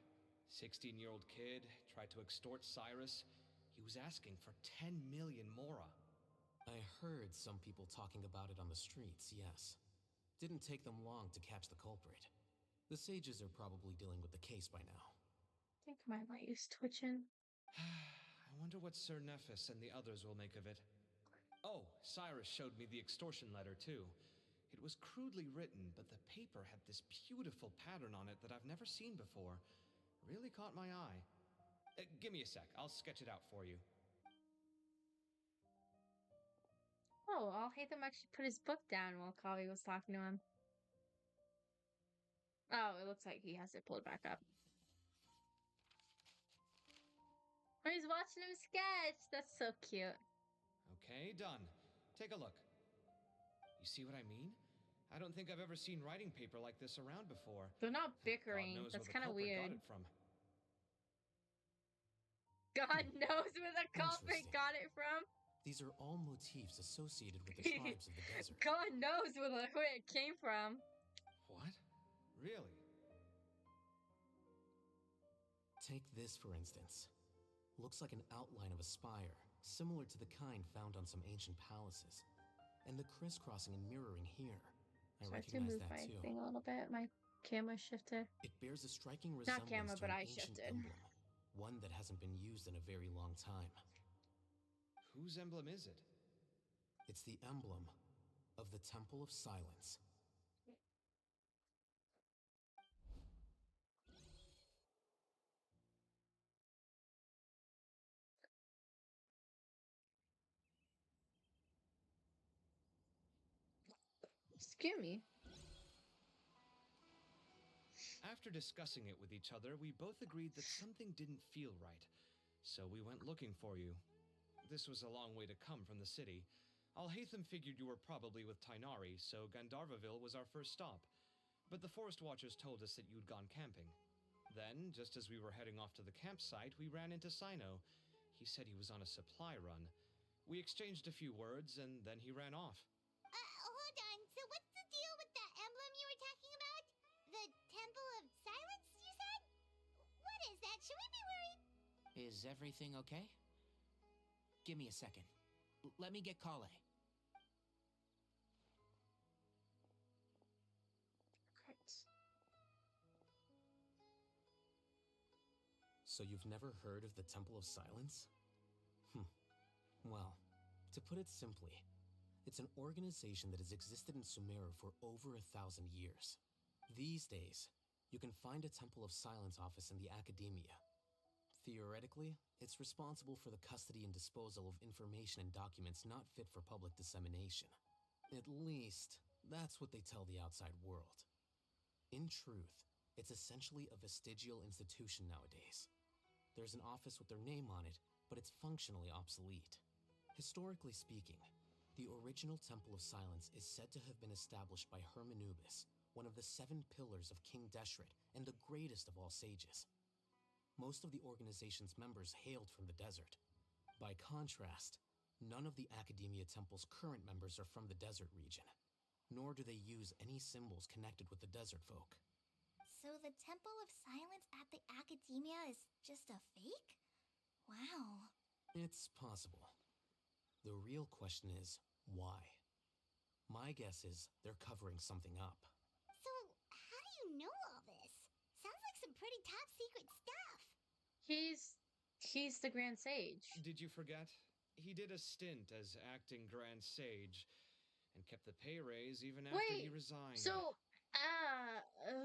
Speaker 2: 16-year-old kid tried to extort Cyrus. He was asking for 10 million mora.
Speaker 10: I heard some people talking about it on the streets, yes. Didn't take them long to catch the culprit. The sages are probably dealing with the case by now.
Speaker 6: I think my light is twitching.
Speaker 2: I wonder what Sir Nephis and the others will make of it. Oh, Cyrus showed me the extortion letter, too. It was crudely written, but the paper had this beautiful pattern on it that I've never seen before. Really caught my eye. Give me a sec. I'll sketch it out for you.
Speaker 6: Oh, I'll hate them actually put his book down while Kami was talking to him. Oh, it looks like he has it pulled back up. Oh, he's watching him sketch. That's so cute.
Speaker 2: Okay, done. Take a look. You see what I mean? I don't think I've ever seen writing paper like this around before.
Speaker 6: They're not
Speaker 2: God
Speaker 6: bickering.
Speaker 2: knows
Speaker 6: That's
Speaker 2: where the
Speaker 6: kind of
Speaker 2: culprit
Speaker 6: weird.
Speaker 2: got it from.
Speaker 6: God knows where the culprit
Speaker 10: Interesting.
Speaker 6: got it from.
Speaker 10: These are all motifs associated with the tribes of the desert.
Speaker 6: God knows where it came from.
Speaker 2: What? Really?
Speaker 10: Take this, for instance. Looks like an outline of a spire, similar to the kind found on some ancient palaces. And the crisscrossing and mirroring here. I
Speaker 6: Sorry to
Speaker 10: recognize
Speaker 6: move
Speaker 10: that
Speaker 6: my
Speaker 10: too.
Speaker 6: thing a little bit. My camera shifted.
Speaker 10: It bears a striking
Speaker 6: Not
Speaker 10: resemblance
Speaker 6: camera,
Speaker 10: to
Speaker 6: but
Speaker 10: an
Speaker 6: I
Speaker 10: ancient
Speaker 6: shifted.
Speaker 10: emblem, one that hasn't been used in a very long time.
Speaker 2: Whose emblem is it?
Speaker 10: It's the emblem of the Temple of Silence.
Speaker 6: Excuse me.
Speaker 2: After discussing it with each other, we both agreed that something didn't feel right. So we went looking for you. This was a long way to come from the city. Alhaitham figured you were probably with Tighnari, so Gandharvaville was our first stop. But the Forest Watchers told us that you'd gone camping. Then, just as we were heading off to the campsite, we ran into Cyno. He said he was on a supply run. We exchanged a few words, and then he ran off.
Speaker 1: Hold on. So what's the deal with that emblem you were talking about? The Temple of Silence, you said? What is that? Should we be worried?
Speaker 8: Is everything okay? Give me a second. Let me get Kale.
Speaker 10: So you've never heard of the Temple of Silence? Well, to put it simply, it's an organization that has existed in Sumeru for over 1,000 years. These days, you can find a Temple of Silence office in the academia. Theoretically, it's responsible for the custody and disposal of information and documents not fit for public dissemination. At least, that's what they tell the outside world. In truth, it's essentially a vestigial institution nowadays. There's an office with their name on it, but it's functionally obsolete. Historically speaking, the original Temple of Silence is said to have been established by Hermanubis, one of the 7 pillars of King Deshret and the greatest of all sages. Most of the organization's members hailed from the desert. By contrast, none of the Academia Temple's current members are from the desert region, nor do they use any symbols connected with the desert folk.
Speaker 9: So the Temple of Silence at the Academia is just a fake? Wow.
Speaker 10: It's possible. The real question is, why? My guess is they're covering something up.
Speaker 1: So, how do you know all this? Sounds like some pretty top secret stuff.
Speaker 6: He's the Grand Sage.
Speaker 2: Did you forget? He did a stint as acting Grand Sage and kept the pay raise even after he
Speaker 6: Wait,
Speaker 2: resigned.
Speaker 6: so,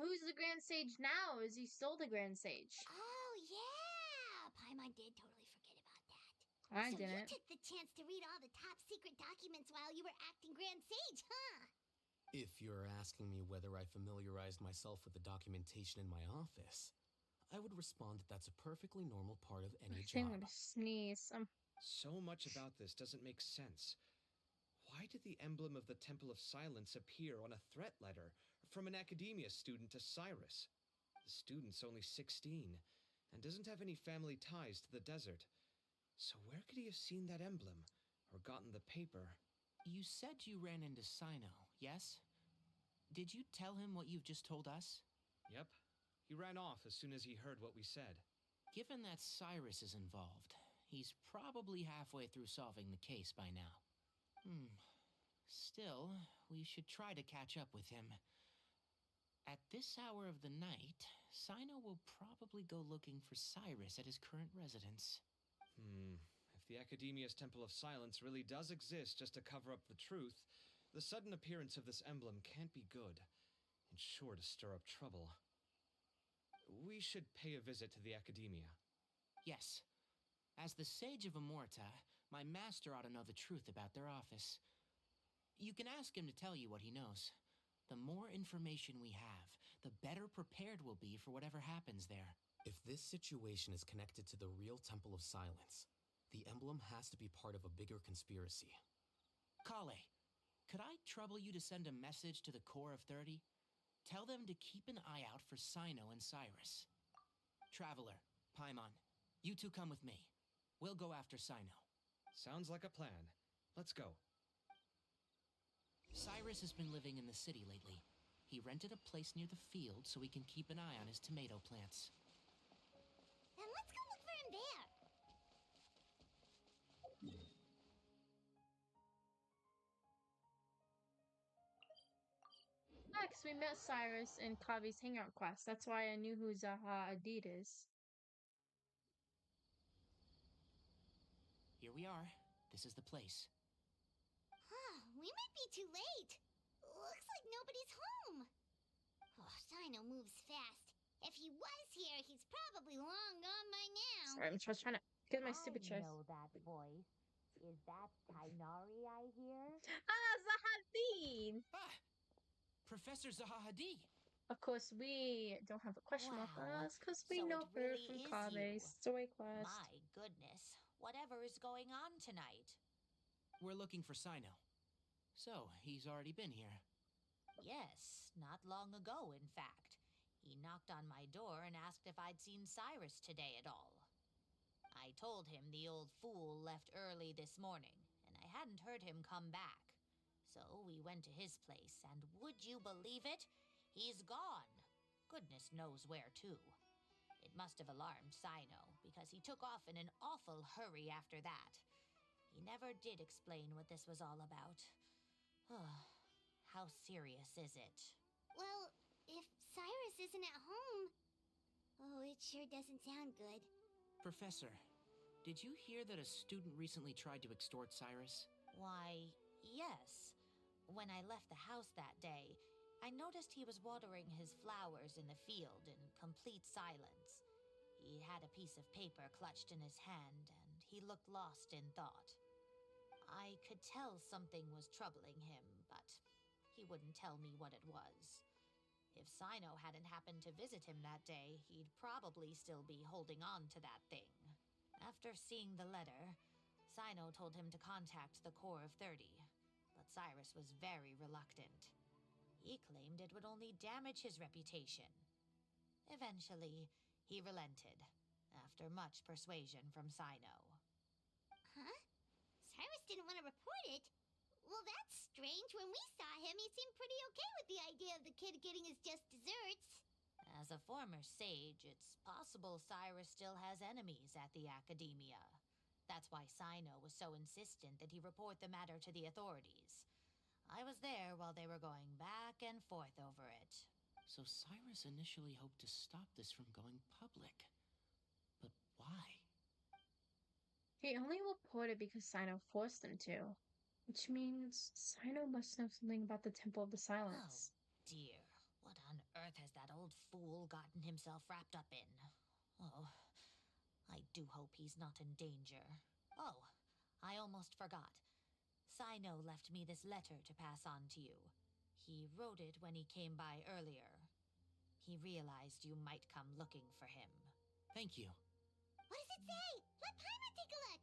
Speaker 6: who's the Grand Sage now? Is he still the Grand Sage?
Speaker 1: Oh, yeah. Paimon did totally forget about that.
Speaker 6: I
Speaker 1: so
Speaker 6: didn't.
Speaker 1: you took the chance to read all the top secret documents while you were acting Grand Sage, huh?
Speaker 10: If you're asking me whether I familiarized myself with the documentation in my office, I would respond that that's a perfectly normal part of any
Speaker 6: I think
Speaker 10: job.
Speaker 6: I'm gonna sneeze.
Speaker 2: So much about this doesn't make sense. Why did the emblem of the Temple of Silence appear on a threat letter from an academia student to Cyrus? The student's only 16 and doesn't have any family ties to the desert. So where could he have seen that emblem or gotten the paper?
Speaker 8: You said you ran into Cyno, yes? Did you tell him what you've just told us?
Speaker 2: Yep. He ran off as soon as he heard what we said.
Speaker 8: Given that Cyrus is involved, he's probably halfway through solving the case by now. Still, we should try to catch up with him. At this hour of the night, Cyno will probably go looking for Cyrus at his current residence.
Speaker 2: If the Academia's Temple of Silence really does exist just to cover up the truth, the sudden appearance of this emblem can't be good, and sure to stir up trouble. We should pay a visit to the Academia.
Speaker 8: Yes. As the Sage of Amorta, my master ought to know the truth about their office. You can ask him to tell you what he knows. The more information we have, the better prepared we'll be for whatever happens there.
Speaker 10: If this situation is connected to the real Temple of Silence, the emblem has to be part of a bigger conspiracy.
Speaker 8: Kale, could I trouble you to send a message to the Core of 30? Tell them to keep an eye out for Cyno and Cyrus. Traveler, Paimon, you two come with me. We'll go after Cyno.
Speaker 2: Sounds like a plan. Let's go.
Speaker 8: Cyrus has been living in the city lately. He rented a place near the field so he can keep an eye on his tomato plants.
Speaker 1: Then let's go look for him there.
Speaker 6: Next, we met Cyrus in Kavi's hangout quest. That's why I knew who Zaha Hadid is.
Speaker 8: Here we are. This is the place.
Speaker 1: We might be too late. Looks like nobody's home. Oh, Cyno moves fast. If he was here, he's probably long gone by now.
Speaker 6: Sorry, I'm just trying to get my stupid choice.
Speaker 11: I know that voice. Is that Tainari I hear?
Speaker 6: Zaha Hadid!
Speaker 8: Ah! Professor Zaha Hadid!
Speaker 6: Of course, we don't have a question mark on
Speaker 11: Wow.
Speaker 6: us because we
Speaker 11: So
Speaker 6: know
Speaker 11: it
Speaker 6: her
Speaker 11: really
Speaker 6: from
Speaker 11: is
Speaker 6: Kave's
Speaker 11: you.
Speaker 6: story quest.
Speaker 11: My goodness. Whatever is going on tonight?
Speaker 8: We're looking for Cyno. So, he's already been here.
Speaker 11: Yes, not long ago, in fact. He knocked on my door and asked if I'd seen Cyrus today at all. I told him the old fool left early this morning, and I hadn't heard him come back. So we went to his place, and would you believe it? He's gone. Goodness knows where to. It must have alarmed Cyno, because he took off in an awful hurry after that. He never did explain what this was all about. How serious is it?
Speaker 1: Well, if Cyrus isn't at home... Oh, it sure doesn't sound good.
Speaker 8: Professor, did you hear that a student recently tried to extort Cyrus?
Speaker 11: Why, yes. When I left the house that day, I noticed he was watering his flowers in the field in complete silence. He had a piece of paper clutched in his hand, and he looked lost in thought. I could tell something was troubling him, but he wouldn't tell me what it was. If Cyno hadn't happened to visit him that day, he'd probably still be holding on to that thing. After seeing the letter, Cyno told him to contact the Core of 30, but Cyrus was very reluctant. He claimed it would only damage his reputation. Eventually, he relented, after much persuasion from Cyno.
Speaker 1: Huh? Cyrus didn't want to report it? Well, that's strange. When we saw him, he seemed pretty okay with the idea of the kid getting his just desserts.
Speaker 11: As a former sage, it's possible Cyrus still has enemies at the Academia. That's why Cyno was so insistent that he report the matter to the authorities. I was there while they were going back and forth over it.
Speaker 8: So Cyrus initially hoped to stop this from going public. But why?
Speaker 6: He only reported because Cyno forced him to. Which means Cyno must know something about the Temple of the
Speaker 11: Oh,
Speaker 6: Silence.
Speaker 11: dear. What on earth has that old fool gotten himself wrapped up in? Oh, I do hope he's not in danger. Oh, I almost forgot. Cyno left me this letter to pass on to you. He wrote it when he came by earlier. He realized you might come looking for him.
Speaker 8: Thank you.
Speaker 1: What does it say? Let Paimon take a look.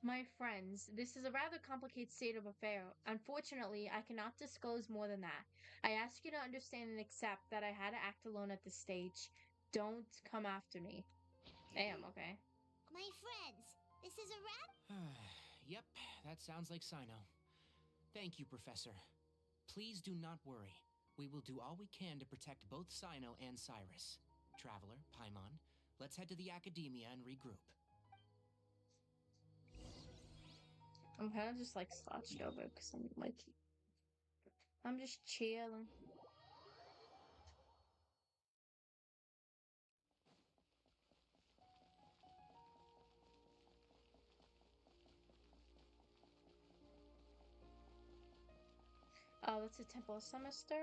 Speaker 6: My friends, this is a rather complicated state of affair. Unfortunately, I cannot disclose more than that. I ask you to understand and accept that I had to act alone at this stage. Don't come after me. Damn, okay.
Speaker 1: My friends, this is a wrap.
Speaker 8: Yep, that sounds like Cyno. Thank you, Professor. Please do not worry. We will do all we can to protect both Cyno and Cyrus. Traveler, Paimon, let's head to the Academia and regroup.
Speaker 6: I'm kind of just like slouched over because I'm just chilling. Oh, it's a temple semester.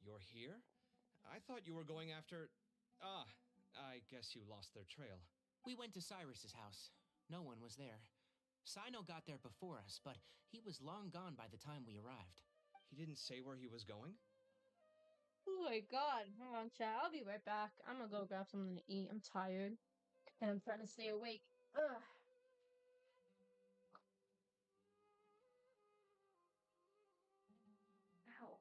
Speaker 2: You're here? I thought you were going after... Ah, I guess you lost their trail.
Speaker 8: We went to Cyrus's house. No one was there. Cyno got there before us, but he was long gone by the time we arrived.
Speaker 2: He didn't say where he was going?
Speaker 6: Oh my god. Hold on, chat. I'll be right back. I'm gonna go grab something to eat. I'm tired. And I'm trying to stay awake. Ugh. Ow.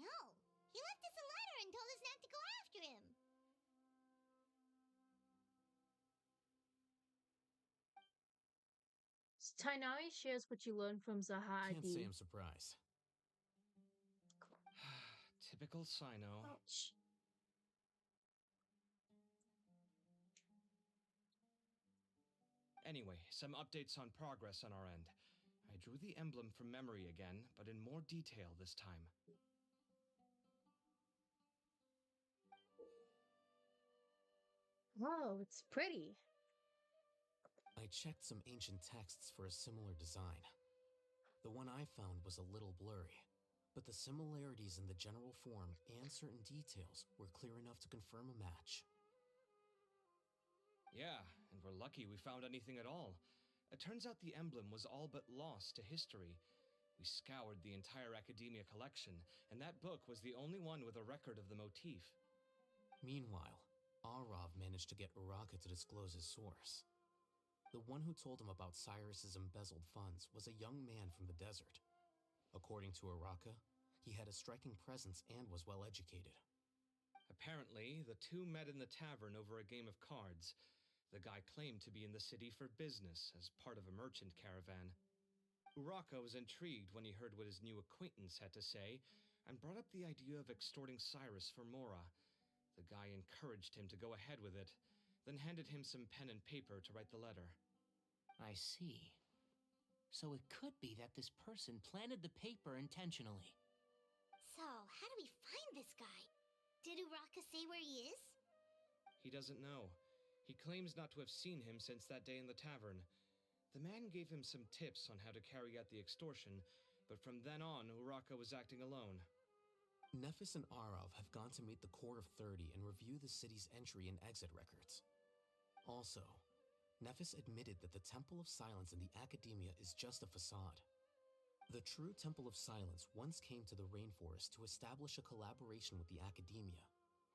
Speaker 1: No, he left us a letter and told us not to go after him.
Speaker 6: Tainari shares what you learned from Zaha
Speaker 10: Can't say
Speaker 6: ID.
Speaker 10: I'm surprised.
Speaker 2: Typical Cyno.
Speaker 6: Ouch.
Speaker 2: Anyway, some updates on progress on our end. I
Speaker 12: I drew the emblem from memory again, but in more detail this time.
Speaker 6: Whoa, it's pretty.
Speaker 10: I checked some ancient texts for a similar design. The one I found was a little blurry, but the similarities in the general form and certain details were clear enough to confirm a match.
Speaker 12: Yeah, and we're lucky we found anything at all. It turns out the emblem was all but lost to history. We scoured the entire Academia collection, and that book was the only one with a record of the motif.
Speaker 10: Meanwhile, Arav managed to get Uraka to disclose his source. The one who told him about Cyrus's embezzled funds was a young man from the desert. According to Uraka, he had a striking presence and was well educated.
Speaker 12: Apparently, the two met in the tavern over a game of cards. The guy claimed to be in the city for business as part of a merchant caravan. Uraka was intrigued when he heard what his new acquaintance had to say and brought up the idea of extorting Cyrus for Mora. The guy encouraged him to go ahead with it, then handed him some pen and paper to write the letter.
Speaker 8: I see. So it could be that this person planted the paper intentionally.
Speaker 1: So, how do we find this guy? Did Uraka say where he is?
Speaker 12: He doesn't know. He claims not to have seen him since that day in the tavern. The man gave him some tips on how to carry out the extortion, but from then on, Uraka was acting alone.
Speaker 10: Nephis and Arav have gone to meet the Core of 30 and review the city's entry and exit records. Also, Nephis admitted that the Temple of Silence in the Academia is just a facade. The true Temple of Silence once came to the rainforest to establish a collaboration with the Academia,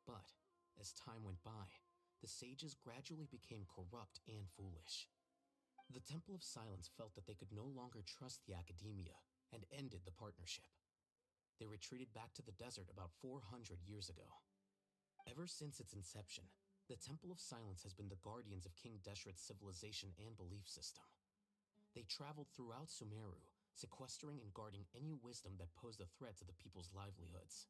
Speaker 10: but as time went by, the sages gradually became corrupt and foolish. The Temple of Silence felt that they could no longer trust the Academia and ended the partnership. They retreated back to the desert about 400 years ago. Ever since its inception, the Temple of Silence has been the guardians of King Deshret's civilization and belief system. They traveled throughout Sumeru, sequestering and guarding any wisdom that posed a threat to the people's livelihoods.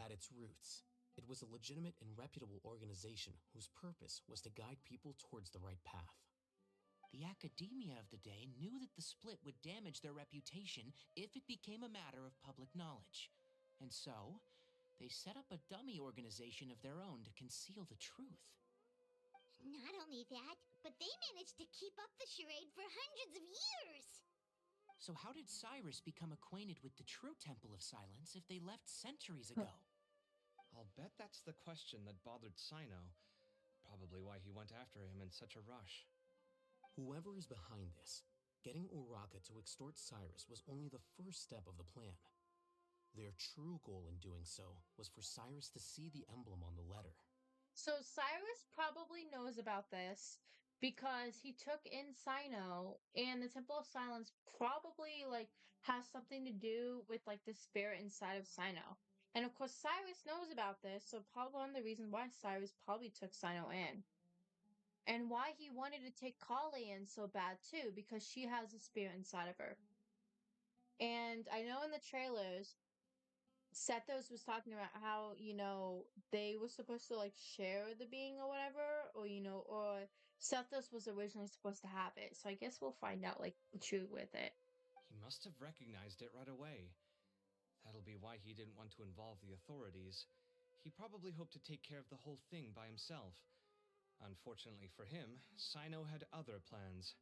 Speaker 10: At its roots, it was a legitimate and reputable organization whose purpose was to guide people towards the right path.
Speaker 8: The Academia of the day knew that the split would damage their reputation if it became a matter of public knowledge. And so, they set up a dummy organization of their own to conceal the truth.
Speaker 1: Not only that, but they managed to keep up the charade for hundreds of years!
Speaker 8: So how did Cyrus become acquainted with the true Temple of Silence if they left centuries ago?
Speaker 12: I'll bet that's the question that bothered Cyno. Probably why he went after him in such a rush.
Speaker 10: Whoever is behind this, getting Uraka to extort Cyrus was only the first step of the plan. Their true goal in doing so was for Cyrus to see the emblem on the letter.
Speaker 6: So Cyrus probably knows about this because he took in Cyno, and the Temple of Silence probably has something to do with the spirit inside of Cyno. And of course Cyrus knows about this, so probably one of the reasons why Cyrus probably took Cyno in. And why he wanted to take Kale in so bad too, because she has a spirit inside of her. And I know in the trailers, Sethos was talking about how, they were supposed to share the being or whatever, or Sethos was originally supposed to have it. So I guess we'll find out the truth with it.
Speaker 12: He must have recognized it right away. That'll be why he didn't want to involve the authorities. He probably hoped to take care of the whole thing by himself. Unfortunately for him, Cyno had other plans.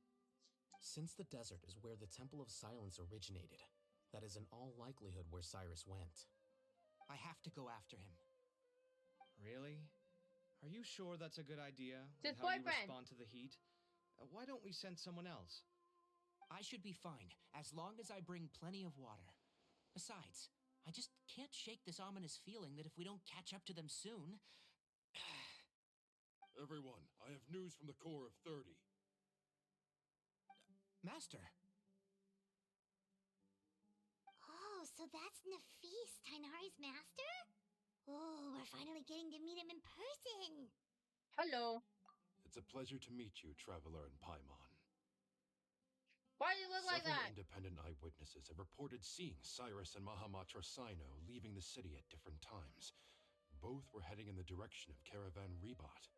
Speaker 10: Since the desert is where the Temple of Silence originated, that is in all likelihood where Cyrus went.
Speaker 8: I have to go after him.
Speaker 12: Really? Are you sure that's a good idea?
Speaker 6: His
Speaker 12: How you
Speaker 6: boyfriend.
Speaker 12: respond to the heat? Why don't we send someone else?
Speaker 8: I should be fine, as long as I bring plenty of water. Besides, I just can't shake this ominous feeling that if we don't catch up to them soon...
Speaker 13: Everyone, I have news from the Core of 30.
Speaker 8: Master.
Speaker 1: Oh, so that's Nafis, Tainari's master? Oh, we're finally getting to meet him in person!
Speaker 6: Hello.
Speaker 13: It's a pleasure to meet you, Traveler in Paimon.
Speaker 6: Why do you look like
Speaker 13: Several
Speaker 6: that?
Speaker 13: independent eyewitnesses have reported seeing Cyrus and Mahamatra Cyno leaving the city at different times. Both were heading in the direction of Caravan Rebot.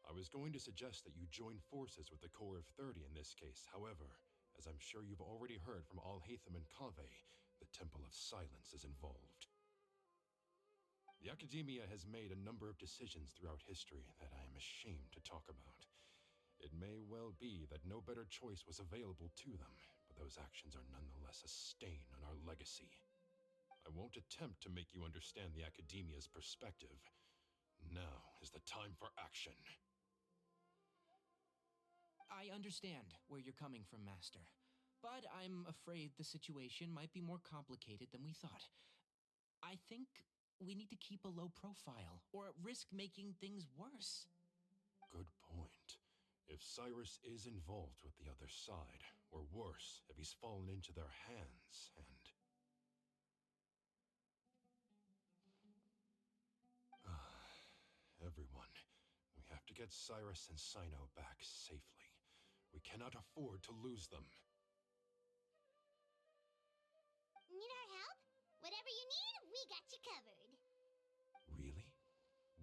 Speaker 13: I was going to suggest that you join forces with the Core of 30 in this case. However, as I'm sure you've already heard from Alhaitham and Kaveh, the Temple of Silence is involved. The Academia has made a number of decisions throughout history that I am ashamed to talk about. It may well be that no better choice was available to them, but those actions are nonetheless a stain on our legacy. I won't attempt to make you understand the Academia's perspective. Now is the time for action.
Speaker 8: I understand where you're coming from, Master. But I'm afraid the situation might be more complicated than we thought. I think we need to keep a low profile, or risk making things worse.
Speaker 13: Good point. If Cyrus is involved with the other side, or worse, if he's fallen into their hands, and... Everyone, we have to get Cyrus and Cyno back safely. We cannot afford to lose them.
Speaker 1: Need our help? Whatever you need, we got you covered.
Speaker 13: Really?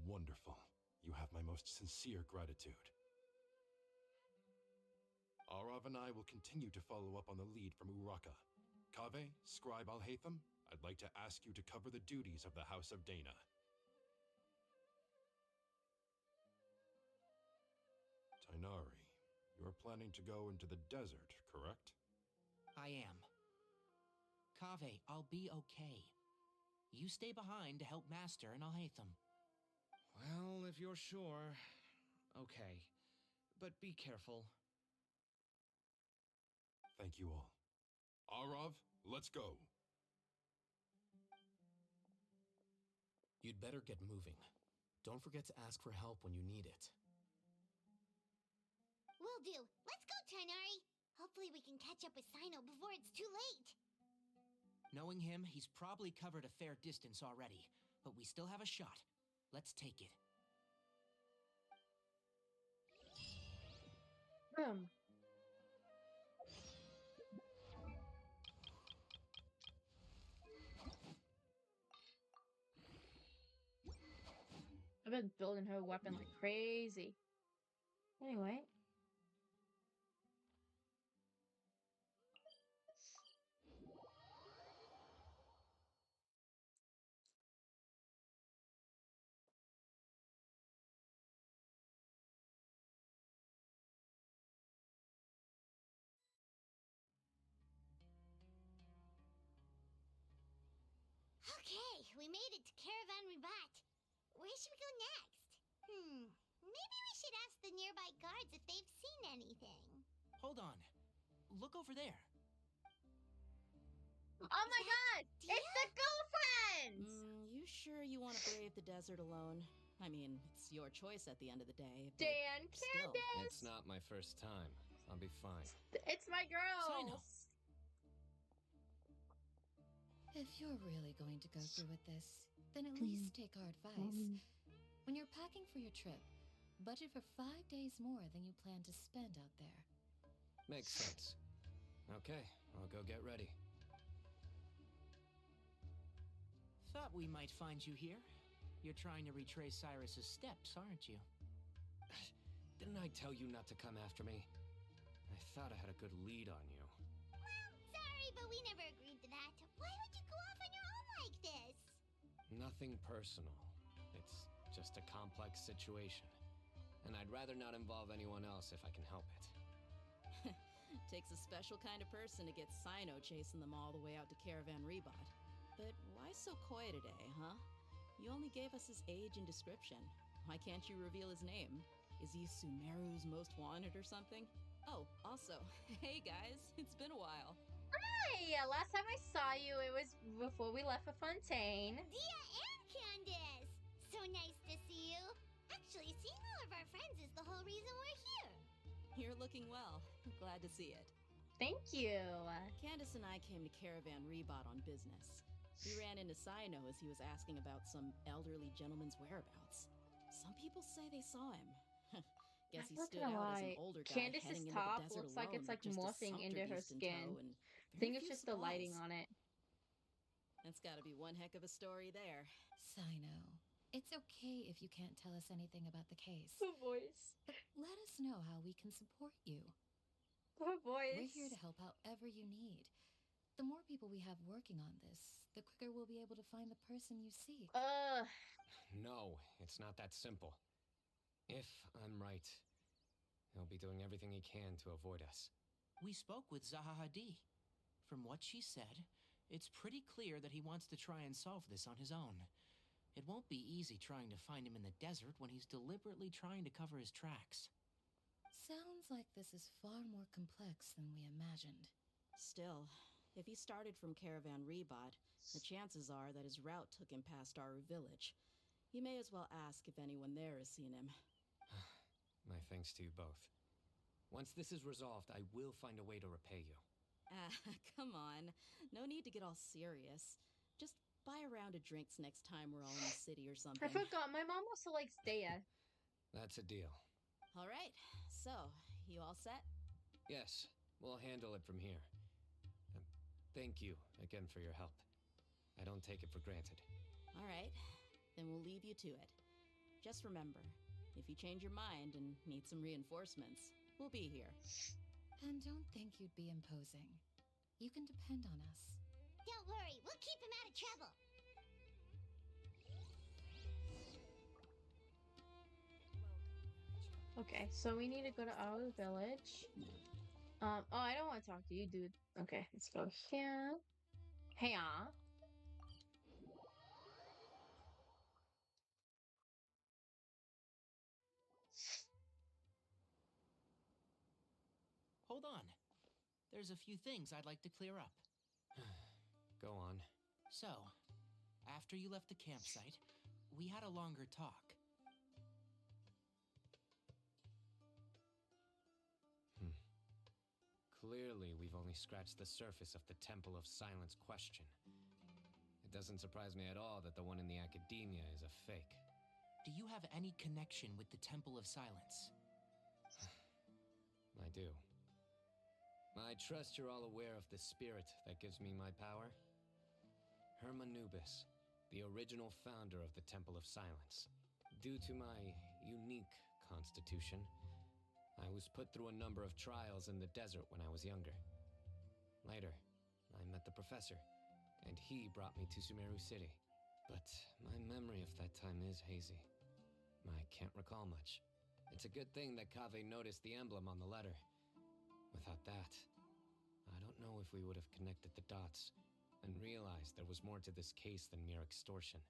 Speaker 13: Wonderful. You have my most sincere gratitude. Arav and I will continue to follow up on the lead from Uraka. Kaveh, Scribe Alhaitham, I'd like to ask you to cover the duties of the House of Dana. Tainari, you're planning to go into the desert, correct?
Speaker 8: I am. Kaveh, I'll be okay. You stay behind to help Master and Alhaitham.
Speaker 12: Well, if you're sure, okay. But be careful.
Speaker 13: Thank you all. Arav, let's go.
Speaker 10: You'd better get moving. Don't forget to ask for help when you need it.
Speaker 1: Will do. Let's go, Tainari. Hopefully we can catch up with Cyno before it's too late.
Speaker 8: Knowing him, he's probably covered a fair distance already, but we still have a shot. Let's take it.
Speaker 6: I've been building her weapon like crazy. Anyway.
Speaker 1: Okay, we made it to Caravan Ribat. Where should we go next? Maybe we should ask the nearby guards if they've seen anything.
Speaker 8: Hold on. Look over there.
Speaker 6: Oh my god! It's the girlfriends!
Speaker 14: You sure you want to brave the desert alone? I mean, it's your choice at the end of the day. But
Speaker 6: Dan,
Speaker 14: still.
Speaker 6: Candace!
Speaker 2: It's not my first time. I'll be fine.
Speaker 6: It's my girl!
Speaker 3: If you're really going to go through with this, then at least take our advice. When you're packing for your trip, budget for 5 days more than you plan to spend out there.
Speaker 2: Makes sense. Okay, I'll go get ready.
Speaker 8: Thought we might find you here. You're trying to retrace Cyrus's steps, aren't you?
Speaker 2: Didn't I tell you not to come after me? I thought I had a good lead on you.
Speaker 1: Well, sorry, but we never agreed to that. Why would you go off on your own like this?
Speaker 2: Nothing personal. It's just a complex situation. And I'd rather not involve anyone else if I can help it.
Speaker 14: Takes a special kind of person to get Cyno chasing them all the way out to Caravan Rebot. But why so coy today, huh? You only gave us his age and description. Why can't you reveal his name? Is he Sumeru's most wanted or something? Oh, also, hey guys, it's been a while.
Speaker 6: Hi! Last time I saw you, it was before we left for Fontaine.
Speaker 1: Dia and Candace! So nice to see you. Actually, seeing all of our friends is the whole reason we're here.
Speaker 14: You're looking well. Glad to see it.
Speaker 6: Thank you.
Speaker 14: Candace and I came to Caravan Rebot on business. We ran into Cyno as he was asking about some elderly gentleman's whereabouts. Some people say they saw him. Guess he stood out as an older guy
Speaker 6: Candace's
Speaker 14: heading into
Speaker 6: top
Speaker 14: the desert
Speaker 6: looks like
Speaker 14: alone
Speaker 6: it's like
Speaker 14: with just a
Speaker 6: morphing into
Speaker 14: sumpter
Speaker 6: her
Speaker 14: beast in
Speaker 6: skin.
Speaker 14: tow and
Speaker 6: I think
Speaker 14: very
Speaker 6: it's
Speaker 14: few
Speaker 6: just the lighting
Speaker 14: supplies.
Speaker 6: on it.
Speaker 14: That's gotta be one heck of a story there.
Speaker 3: Cyno, it's okay if you can't tell us anything about the case.
Speaker 6: The voice.
Speaker 3: But let us know how we can support you.
Speaker 6: What voice?
Speaker 3: We're here to help however you need. The more people we have working on this, the quicker we'll be able to find the person you seek.
Speaker 2: No, it's not that simple. If I'm right, he'll be doing everything he can to avoid us.
Speaker 8: We spoke with Zaha Hadid. From what she said, it's pretty clear that he wants to try and solve this on his own. It won't be easy trying to find him in the desert when he's deliberately trying to cover his tracks.
Speaker 3: Sounds like this is far more complex than we imagined.
Speaker 14: Still, if he started from Caravan Rebot, the chances are that his route took him past Aru village. You may as well ask if anyone there has seen him.
Speaker 2: My thanks to you both. Once this is resolved, I will find a way to repay you.
Speaker 14: Come on. No need to get all serious. Just buy a round of drinks next time we're all in the city or something.
Speaker 6: I forgot. My mom also likes Daya.
Speaker 2: That's a deal.
Speaker 14: All right. So, you all set?
Speaker 2: Yes, we'll handle it from here. Thank you again for your help. I don't take it for granted.
Speaker 14: All right. Then we'll leave you to it. Just remember, if you change your mind and need some reinforcements, we'll be here.
Speaker 3: And don't think you'd be imposing. You can depend on us.
Speaker 1: Don't worry, we'll keep him out of trouble.
Speaker 6: Okay, so we need to go to our village. Oh, I don't want to talk to you, dude. Okay, let's go here. Here.
Speaker 8: Hold on. There's a few things I'd like to clear up.
Speaker 2: Go on.
Speaker 8: So, after you left the campsite, we had a longer talk.
Speaker 2: Clearly, we've only scratched the surface of the Temple of Silence question. It doesn't surprise me at all that the one in the academia is a fake.
Speaker 8: Do you have any connection with the Temple of Silence?
Speaker 2: I do. I trust you're all aware of the spirit that gives me my power. Hermanubis, the original founder of the Temple of Silence. Due to my unique constitution, I was put through a number of trials in the desert when I was younger. Later, I met the professor, and he brought me to Sumeru City. But my memory of that time is hazy. I can't recall much. It's a good thing that Kaveh noticed the emblem on the letter. Without that, I don't know if we would have connected the dots and realized there was more to this case than mere extortion.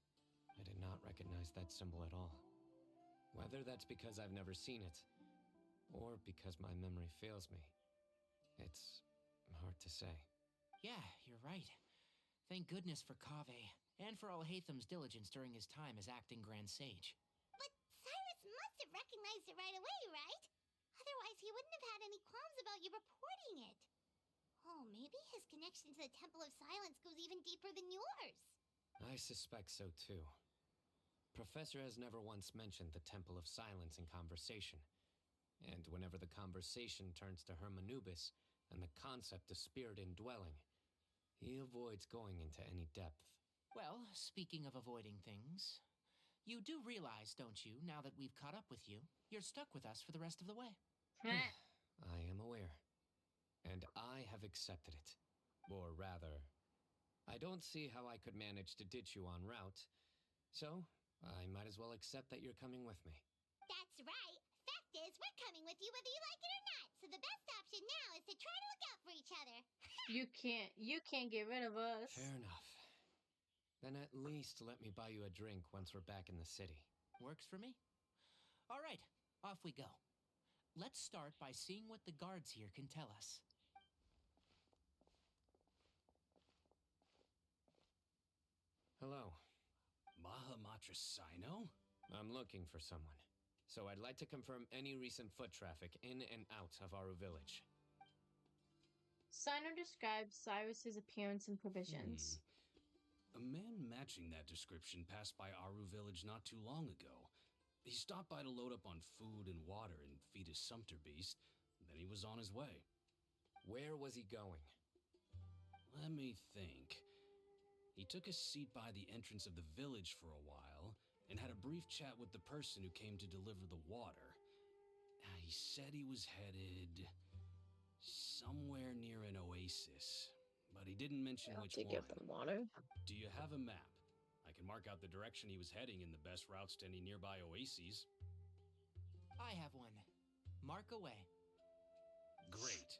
Speaker 2: I did not recognize that symbol at all. Whether that's because I've never seen it, or because my memory fails me, it's hard to say.
Speaker 8: Yeah, you're right. Thank goodness for Kaveh, and for Alhaitham's diligence during his time as acting Grand Sage.
Speaker 1: But Cyrus must have recognized it right away, right? Otherwise, he wouldn't have had any qualms about you reporting it. Oh, maybe his connection to the Temple of Silence goes even deeper than yours.
Speaker 2: I suspect so too. Professor has never once mentioned the Temple of Silence in conversation. And whenever the conversation turns to Hermanubis and the concept of spirit indwelling, he avoids going into any depth.
Speaker 8: Well, speaking of avoiding things, you do realize, don't you, now that we've caught up with you, you're stuck with us for the rest of the way.
Speaker 2: I am aware. And I have accepted it. Or rather, I don't see how I could manage to ditch you en route. So, I might as well accept that you're coming with me.
Speaker 1: That's right. Fact is, we're coming with you whether you like it or not. So the best option now is to try to look out for each other.
Speaker 6: You can't get rid of us.
Speaker 2: Fair enough. Then at least let me buy you a drink once we're back in the city.
Speaker 8: Works for me. All right, off we go. Let's start by seeing what the guards here can tell us.
Speaker 2: Hello.
Speaker 15: Mahamatra Cyno?
Speaker 2: I'm looking for someone. So I'd like to confirm any recent foot traffic in and out of Aru village.
Speaker 6: Cyno describes Cyrus's appearance and provisions.
Speaker 15: A man matching that description passed by Aru village not too long ago. He stopped by to load up on food and water and feed his sumpter beast. Then he was on his way.
Speaker 2: Where was he going?
Speaker 15: Let me think. He took a seat by the entrance of the village for a while and had a brief chat with the person who came to deliver the water. He said he was headed Somewhere near an oasis. But he didn't mention which
Speaker 6: to
Speaker 15: one.
Speaker 6: give them water.
Speaker 15: Do you have a map? I can mark out the direction he was heading and the best routes to any nearby oases.
Speaker 8: I have one. Mark away.
Speaker 15: Great.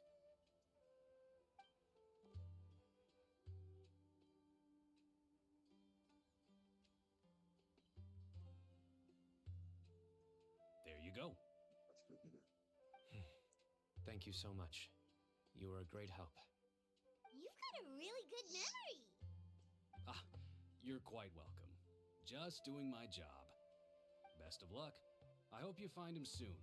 Speaker 15: There you go.
Speaker 2: Thank you so much. You were a great help.
Speaker 1: You've got a really good memory.
Speaker 15: Ah, you're quite welcome. Just doing my job. Best of luck. I hope you find him soon.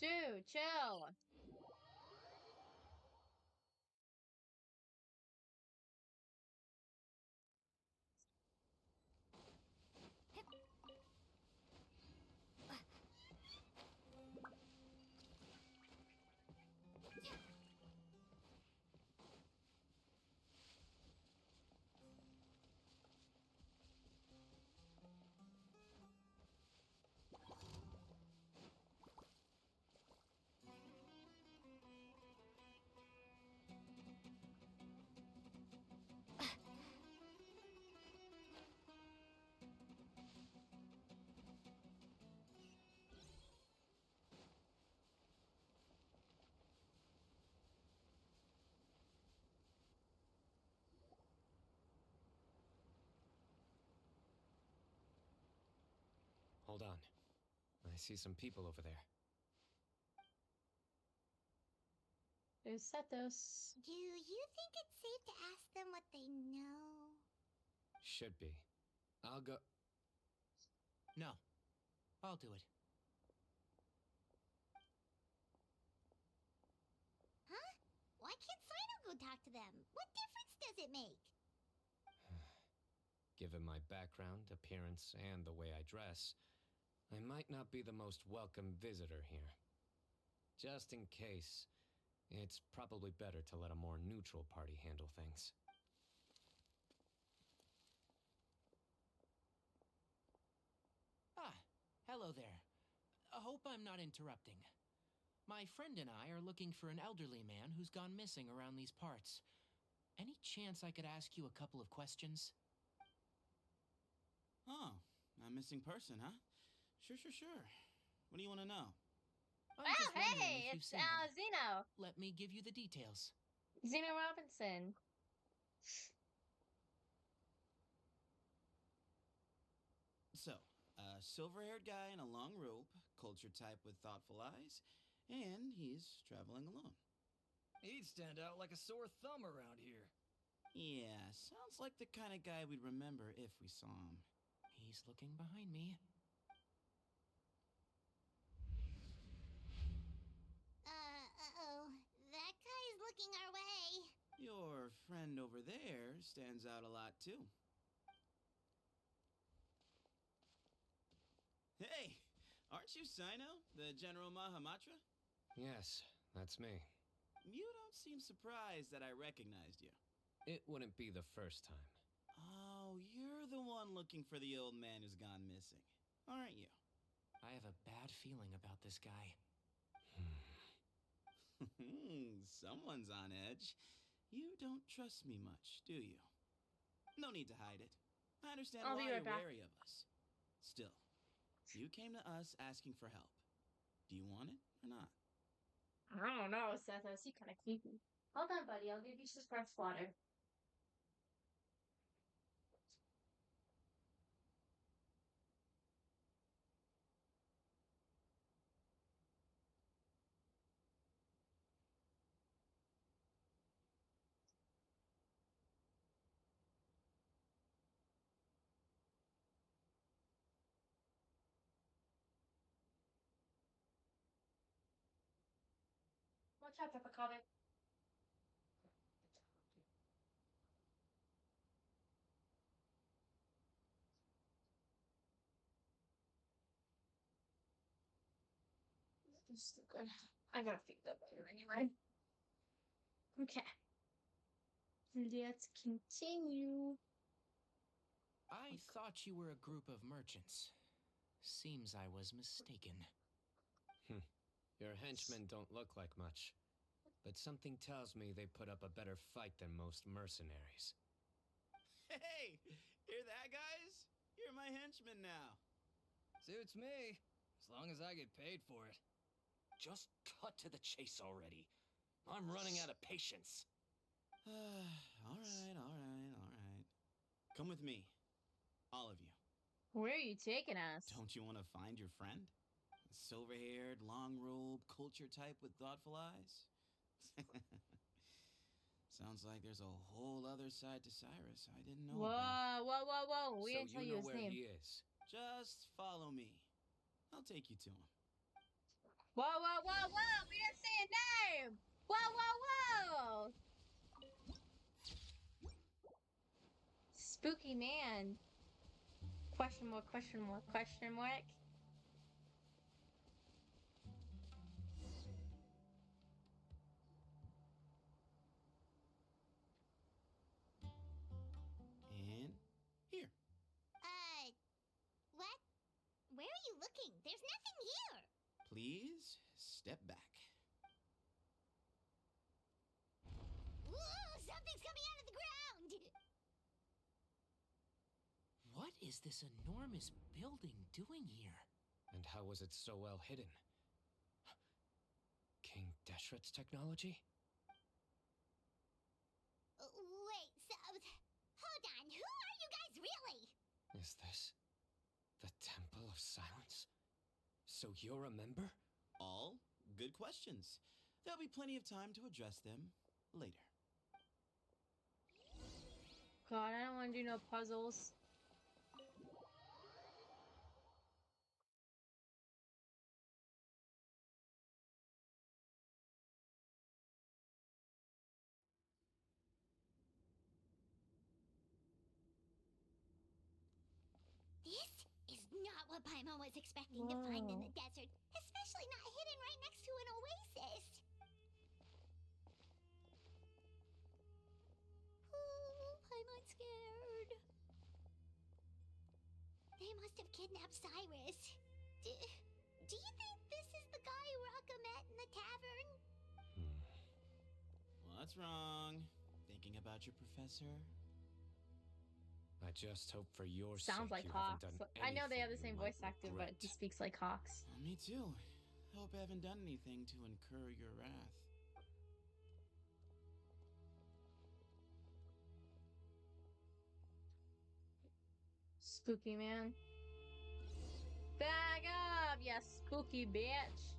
Speaker 6: Dude, chill.
Speaker 2: Hold on. I see some people over there.
Speaker 6: There's Setos.
Speaker 1: Do you think it's safe to ask them what they know?
Speaker 2: Should be. I'll go.
Speaker 8: No. I'll do it.
Speaker 1: Huh? Why can't Cyno go talk to them? What difference does it make?
Speaker 2: Given my background, appearance, and the way I dress, I might not be the most welcome visitor here. Just in case, it's probably better to let a more neutral party handle things.
Speaker 8: Ah, hello there. I hope I'm not interrupting. My friend and I are looking for an elderly man who's gone missing around these parts. Any chance I could ask you a couple of questions?
Speaker 16: Oh, a missing person, huh? Sure. What do you want to know?
Speaker 8: I'm just wondering
Speaker 6: Hey,
Speaker 8: if you've
Speaker 6: it's
Speaker 8: seen him.
Speaker 6: Xeno.
Speaker 8: Let me give you the details.
Speaker 6: Xeno Robinson.
Speaker 16: So, a silver-haired guy in a long robe, culture type with thoughtful eyes, and he's traveling alone.
Speaker 17: He'd stand out like a sore thumb around here.
Speaker 16: Yeah, sounds like the kind of guy we'd remember if we saw him.
Speaker 8: He's looking behind me.
Speaker 1: Uh-oh. That guy's looking our way.
Speaker 16: Your friend over there stands out a lot, too. Hey, aren't you Cyno, the General Mahamatra?
Speaker 2: Yes, that's me.
Speaker 16: You don't seem surprised that I recognized you.
Speaker 2: It wouldn't be the first time.
Speaker 16: Oh, you're the one looking for the old man who's gone missing, aren't you?
Speaker 8: I have a bad feeling about this guy.
Speaker 16: Someone's on edge. You don't trust me much, do you? No need to hide it. I understand
Speaker 6: I'll
Speaker 16: why
Speaker 6: be
Speaker 16: you're
Speaker 6: right back.
Speaker 16: wary of us. Still, you came to us asking for help. Do you want it or not?
Speaker 6: I don't know, Setos. He kind of creepy. Hold on, buddy. I'll give you some fresh water. Watch out, Peppa Cobbin. So good. I gotta feed that better anyway. Okay. Let's continue.
Speaker 8: I thought you were a group of merchants. Seems I was mistaken.
Speaker 2: Your henchmen don't look like much, but something tells me they put up a better fight than most mercenaries.
Speaker 16: Hey, hear that, guys? You're my henchman now.
Speaker 17: Suits me, as long as I get paid for it.
Speaker 15: Just cut to the chase already. I'm running out of patience.
Speaker 16: All right. Come with me. All of you.
Speaker 6: Where are you taking us?
Speaker 16: Don't you want to find your friend? Silver-haired, long-robed, culture type with thoughtful eyes? Sounds like there's a whole other side to Cyrus I didn't know about.
Speaker 6: Whoa. We didn't
Speaker 2: So
Speaker 6: tell
Speaker 2: you
Speaker 6: you
Speaker 2: know
Speaker 6: his
Speaker 2: where
Speaker 6: name.
Speaker 2: he is.
Speaker 16: Just follow me. I'll take you to him.
Speaker 6: Whoa. We didn't say a name. Whoa. Spooky man. Question mark.
Speaker 16: And here.
Speaker 1: What? Where are you looking? There's nothing here.
Speaker 16: Please step back.
Speaker 1: Ooh, something's coming out of the ground.
Speaker 8: What is this enormous building doing here?
Speaker 2: And how was it so well hidden? King Deshret's technology?
Speaker 1: Wait, so... Hold on, who are you guys really?
Speaker 2: Is this the Temple of Silence? So you're a member?
Speaker 16: All good questions. There'll be plenty of time to address them later.
Speaker 6: God, I don't want to do no puzzles.
Speaker 1: This is not what Paimon was expecting to find in the desert, especially not hidden right next to an oasis. Oh, Paimon's scared. They must have kidnapped Cyrus. Do you think this is the guy Raka met in the tavern?
Speaker 16: What's wrong? Thinking about your professor?
Speaker 2: I just hope for your
Speaker 6: Sounds
Speaker 2: sake
Speaker 6: like
Speaker 2: you
Speaker 6: Hawks.
Speaker 2: haven't done
Speaker 6: I know they have the
Speaker 2: anything
Speaker 6: same
Speaker 2: you
Speaker 6: voice
Speaker 2: might
Speaker 6: actor, but he
Speaker 2: regret.
Speaker 6: speaks like Hawks.
Speaker 16: Me too. Hope I haven't done anything to incur your wrath.
Speaker 6: Spooky man. Bag up, you spooky bitch.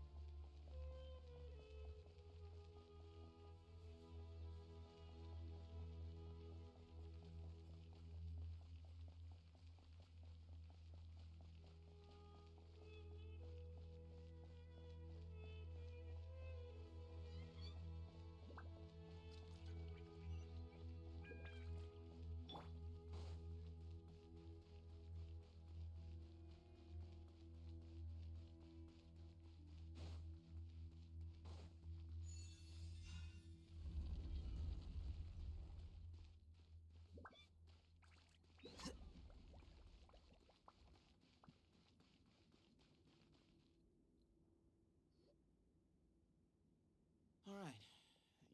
Speaker 16: All right.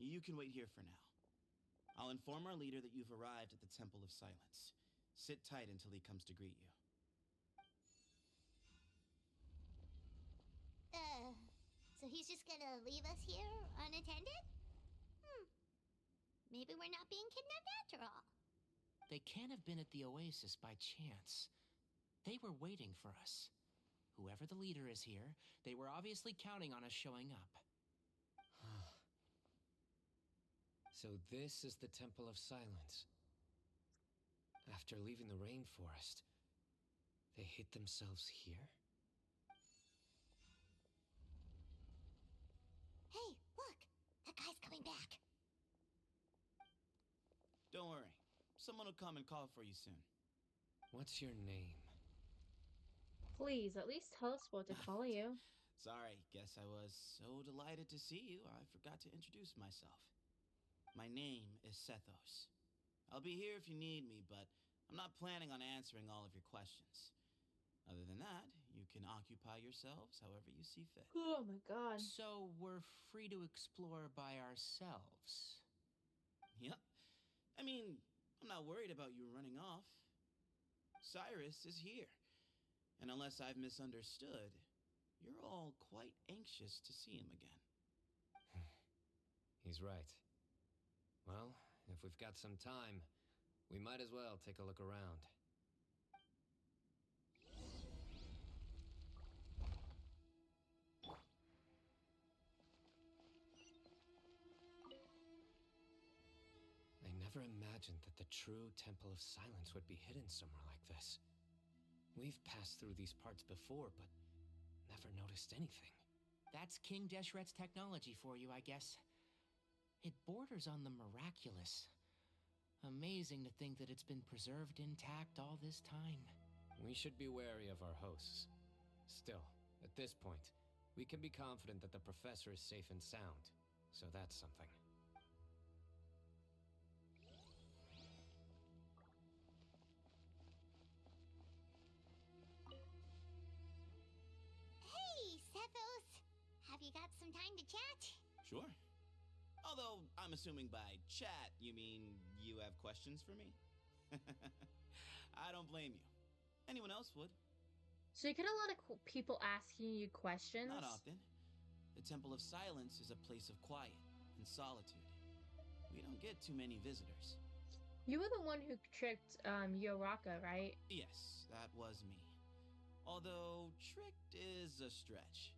Speaker 16: You can wait here for now. I'll inform our leader that you've arrived at the Temple of Silence. Sit tight until he comes to greet you.
Speaker 1: So he's just gonna leave us here unattended? Maybe we're not being kidnapped after all.
Speaker 8: They can't have been at the oasis by chance. They were waiting for us. Whoever the leader is here, they were obviously counting on us showing up.
Speaker 2: So this is the Temple of Silence. After leaving the rainforest, they hid themselves here?
Speaker 1: Hey, look! That guy's coming back.
Speaker 16: Don't worry. Someone will come and call for you soon.
Speaker 2: What's your name?
Speaker 6: Please, at least tell us what to call you.
Speaker 16: Sorry, guess I was so delighted to see you, I forgot to introduce myself. My name is Sethos. I'll be here if you need me, but I'm not planning on answering all of your questions. Other than that, you can occupy yourselves however you see fit.
Speaker 6: Oh my god.
Speaker 8: So we're free to explore by ourselves.
Speaker 16: Yep. I mean, I'm not worried about you running off. Cyrus is here. And unless I've misunderstood, you're all quite anxious to see him again.
Speaker 2: He's right. Well, if we've got some time, we might as well take a look around. I never imagined that the true Temple of Silence would be hidden somewhere like this. We've passed through these parts before, but never noticed anything.
Speaker 8: That's King Deshret's technology for you, I guess. It borders on the miraculous. Amazing to think that it's been preserved intact all this time.
Speaker 2: We should be wary of our hosts. Still, at this point, we can be confident that the professor is safe and sound, so that's something.
Speaker 1: Hey, Sethos! Have you got some time to chat?
Speaker 16: Sure. Although, I'm assuming by chat, you mean you have questions for me? I don't blame you. Anyone else would.
Speaker 6: So you get a lot of people asking you questions?
Speaker 16: Not often. The Temple of Silence is a place of quiet and solitude. We don't get too many visitors.
Speaker 6: You were the one who tricked Yoraka, right?
Speaker 16: Yes, that was me. Although, tricked is a stretch.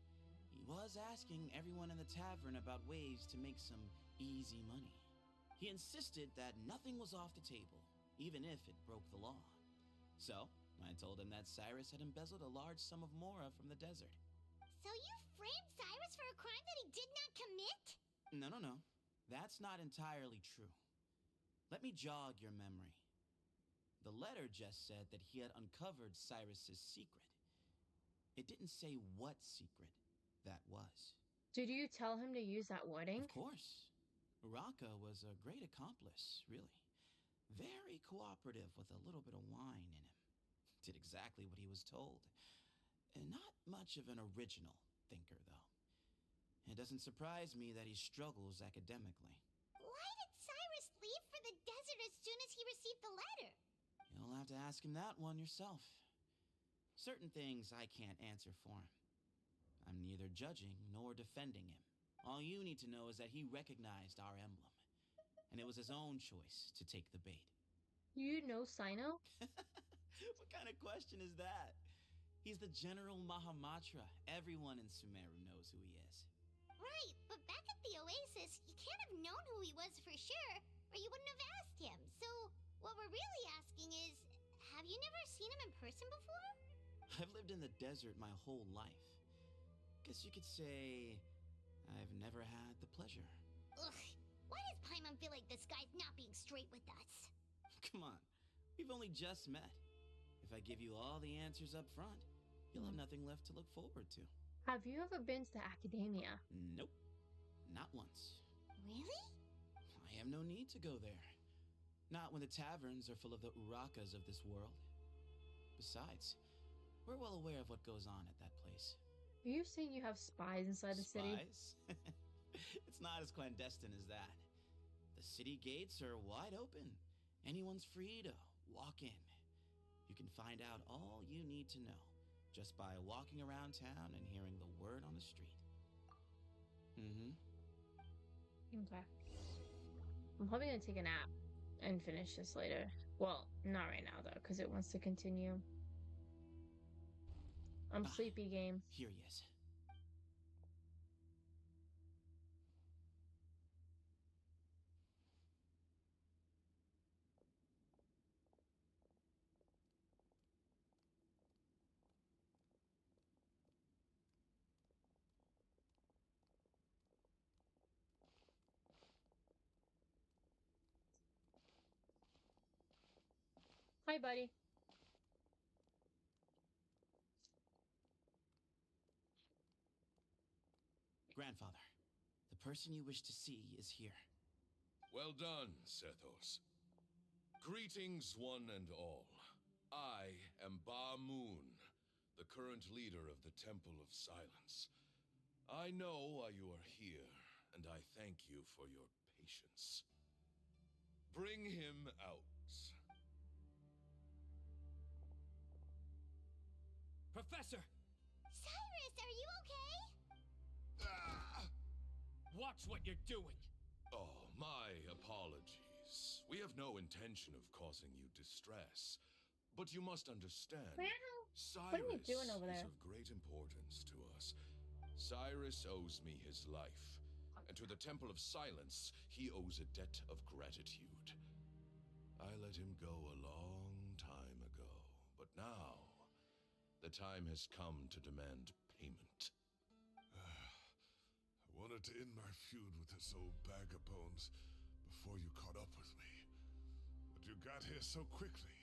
Speaker 16: He was asking everyone in the tavern about ways to make some easy money. He insisted that nothing was off the table, even if it broke the law. So, I told him that Cyrus had embezzled a large sum of mora from the desert.
Speaker 1: So you framed Cyrus for a crime that he did not commit?
Speaker 16: No. That's not entirely true. Let me jog your memory. The letter just said that he had uncovered Cyrus's secret. It didn't say what secret that was.
Speaker 6: Did you tell him to use that wording?
Speaker 16: Of course. Uraka was a great accomplice, really. Very cooperative with a little bit of wine in him. Did exactly what he was told. And not much of an original thinker, though. It doesn't surprise me that he struggles academically.
Speaker 1: Why did Cyrus leave for the desert as soon as he received the letter?
Speaker 16: You'll have to ask him that one yourself. Certain things I can't answer for him. I'm neither judging nor defending him. All you need to know is that he recognized our emblem. And it was his own choice to take the bait.
Speaker 6: You know Cyno?
Speaker 16: What kind of question is that? He's the General Mahamatra. Everyone in Sumeru knows who he is.
Speaker 1: Right, but back at the Oasis, you can't have known who he was for sure, or you wouldn't have asked him. So, what we're really asking is, have you never seen him in person before?
Speaker 16: I've lived in the desert my whole life. Guess you could say I've never had the pleasure.
Speaker 1: Ugh, why does Paimon feel like this guy's not being straight with us?
Speaker 16: Come on, we've only just met. If I give you all the answers up front, you'll have nothing left to look forward to.
Speaker 6: Have you ever been to academia?
Speaker 16: Nope, not once.
Speaker 1: Really?
Speaker 16: I have no need to go there. Not when the taverns are full of the Urakas of this world. Besides, we're well aware of what goes on at that place.
Speaker 6: Are you saying you have spies inside the city?
Speaker 16: Spies? It's not as clandestine as that. The city gates are wide open. Anyone's free to walk in. You can find out all you need to know just by walking around town and hearing the word on the street.
Speaker 6: Okay. I'm probably gonna take a nap and finish this later. Well, not right now though, because it wants to continue. I'm sleepy, game.
Speaker 16: Here he is.
Speaker 6: Hi, buddy.
Speaker 16: grandfather. The person you wish to see is here.
Speaker 18: Well done, Sethos. Greetings, one and all. I am Ba Moon, the current leader of the Temple of Silence. I know why you are here, and I thank you for your patience. Bring him out.
Speaker 2: Professor!
Speaker 1: Cyrus, are you okay?
Speaker 2: Watch what you're doing!
Speaker 18: Oh, my apologies. We have no intention of causing you distress. But you must understand,
Speaker 6: What are you
Speaker 18: Cyrus
Speaker 6: doing over
Speaker 18: is
Speaker 6: there?
Speaker 18: of great importance to us. Cyrus owes me his life, and to the Temple of Silence, he owes a debt of gratitude. I let him go a long time ago, but now the time has come to demand payment.
Speaker 5: I wanted to end my feud with this old bag of bones before you caught up with me. But you got here so quickly.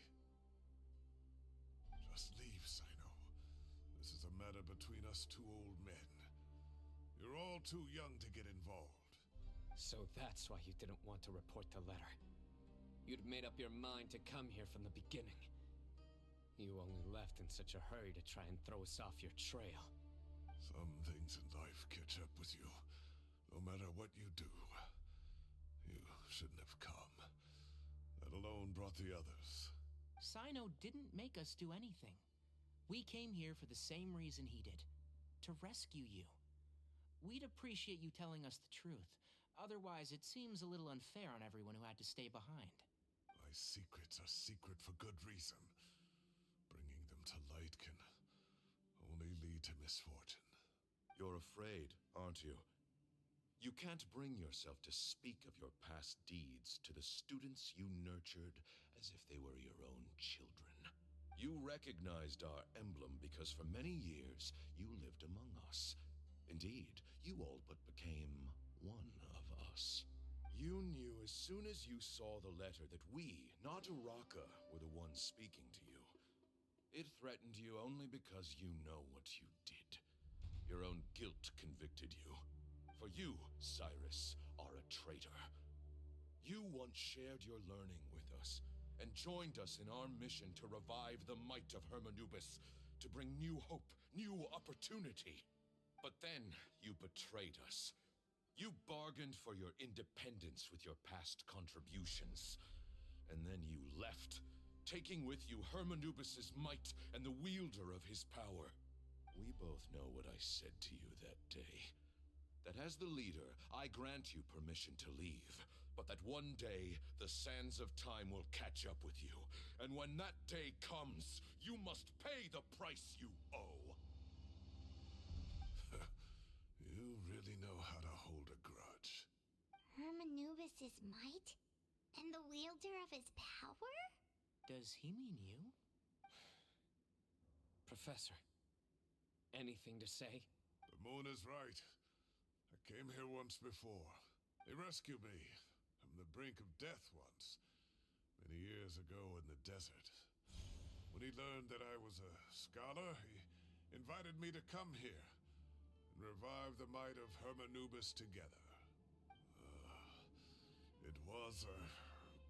Speaker 5: Just leave, Cyno. This is a matter between us two old men. You're all too young to get involved.
Speaker 2: So that's why you didn't want to report the letter. You'd made up your mind to come here from the beginning. You only left in such a hurry to try and throw us off your trail.
Speaker 5: Some things in life catch up with you. No matter what you do, you shouldn't have come. That alone brought the others.
Speaker 8: Cyno didn't make us do anything. We came here for the same reason he did. To rescue you. We'd appreciate you telling us the truth. Otherwise, it seems a little unfair on everyone who had to stay behind.
Speaker 5: My secrets are secret for good reason. Bringing them to light can only lead to misfortune.
Speaker 18: You're afraid, aren't you? You can't bring yourself to speak of your past deeds to the students you nurtured as if they were your own children. You recognized our emblem because for many years you lived among us. Indeed, you all but became one of us. You knew as soon as you saw the letter that we, not Uraka, were the ones speaking to you. It threatened you only because you know what you did. Your own guilt convicted you. For you, Cyrus, are a traitor. You once shared your learning with us, and joined us in our mission to revive the might of Hermanubis, to bring new hope, new opportunity. But then you betrayed us. You bargained for your independence with your past contributions. And then you left, taking with you Hermanubis' might and the wielder of his power. We both know what I said to you that day. That as the leader, I grant you permission to leave, but that one day, the sands of time will catch up with you. And when that day comes, you must pay the price you owe.
Speaker 5: You really know how to hold a grudge.
Speaker 1: Hermanubis' might? And the wielder of his power?
Speaker 8: Does he mean you?
Speaker 2: Professor, anything to say?
Speaker 5: The moon is right. I came here once before. He rescued me from the brink of death once, many years ago in the desert. When he learned that I was a scholar, he invited me to come here and revive the might of Hermanubis together. It was a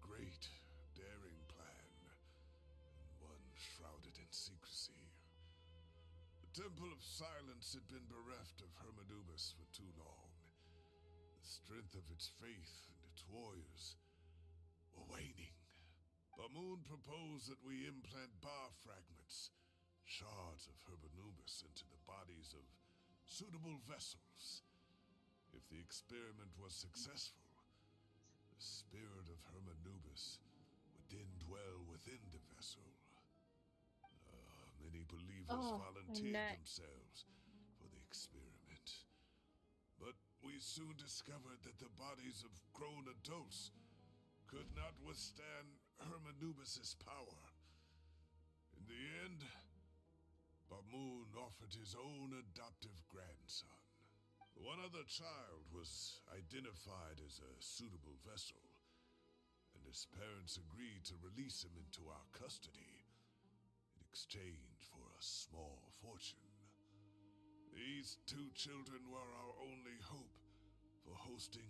Speaker 5: great, daring plan, and one shrouded in secrecy. The Temple of Silence had been bereft of Hermanubis for too long. The strength of its faith and its warriors were waning. Bamoon proposed that we implant bar fragments, shards of Hermanubis, into the bodies of suitable vessels. If the experiment was successful, the spirit of Hermanubis would then dwell within the vessel. Many believers volunteered themselves for the experiment. But we soon discovered that the bodies of grown adults could not withstand Hermanubis' power. In the end, Bamoon offered his own adoptive grandson. One other child was identified as a suitable vessel, and his parents agreed to release him into our custody in exchange for a small fortune. These two children were our only hope for hosting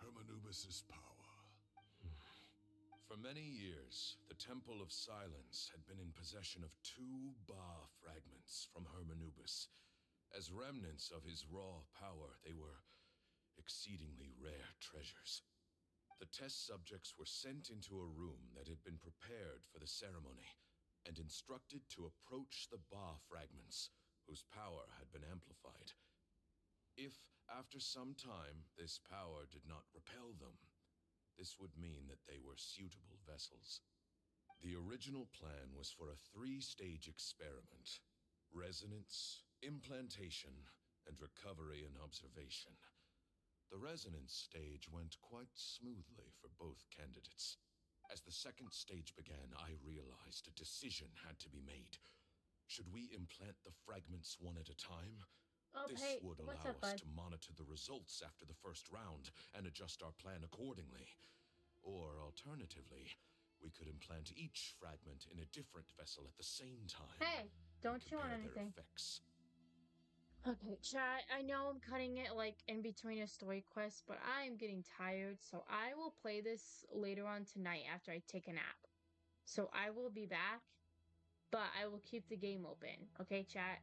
Speaker 5: Hermanubis's power.
Speaker 18: For many years, the Temple of Silence had been in possession of two Ba fragments from Hermanubis. As remnants of his raw power, they were exceedingly rare treasures. The test subjects were sent into a room that had been prepared for the ceremony and instructed to approach the Ba fragments, whose power had been amplified. If, after some time, this power did not repel them, this would mean that they were suitable vessels. The original plan was for a three-stage experiment: resonance, implantation, and recovery and observation. The resonance stage went quite smoothly for both candidates. As the second stage began, I realized a decision had to be made. Should we implant the fragments one at a time?
Speaker 6: Oh,
Speaker 18: This
Speaker 6: hey,
Speaker 18: would
Speaker 6: what's
Speaker 18: allow
Speaker 6: up,
Speaker 18: us
Speaker 6: bud?
Speaker 18: to monitor the results after the first round and adjust our plan accordingly. Or alternatively, we could implant each fragment in a different vessel at the same time
Speaker 6: Hey,
Speaker 18: and
Speaker 6: don't chew on
Speaker 18: compare their
Speaker 6: anything.
Speaker 18: effects.
Speaker 6: Okay, chat, I know I'm cutting it like in between a story quest, but I am getting tired, so I will play this later on tonight after I take a nap. So I will be back, but I will keep the game open. Okay, chat?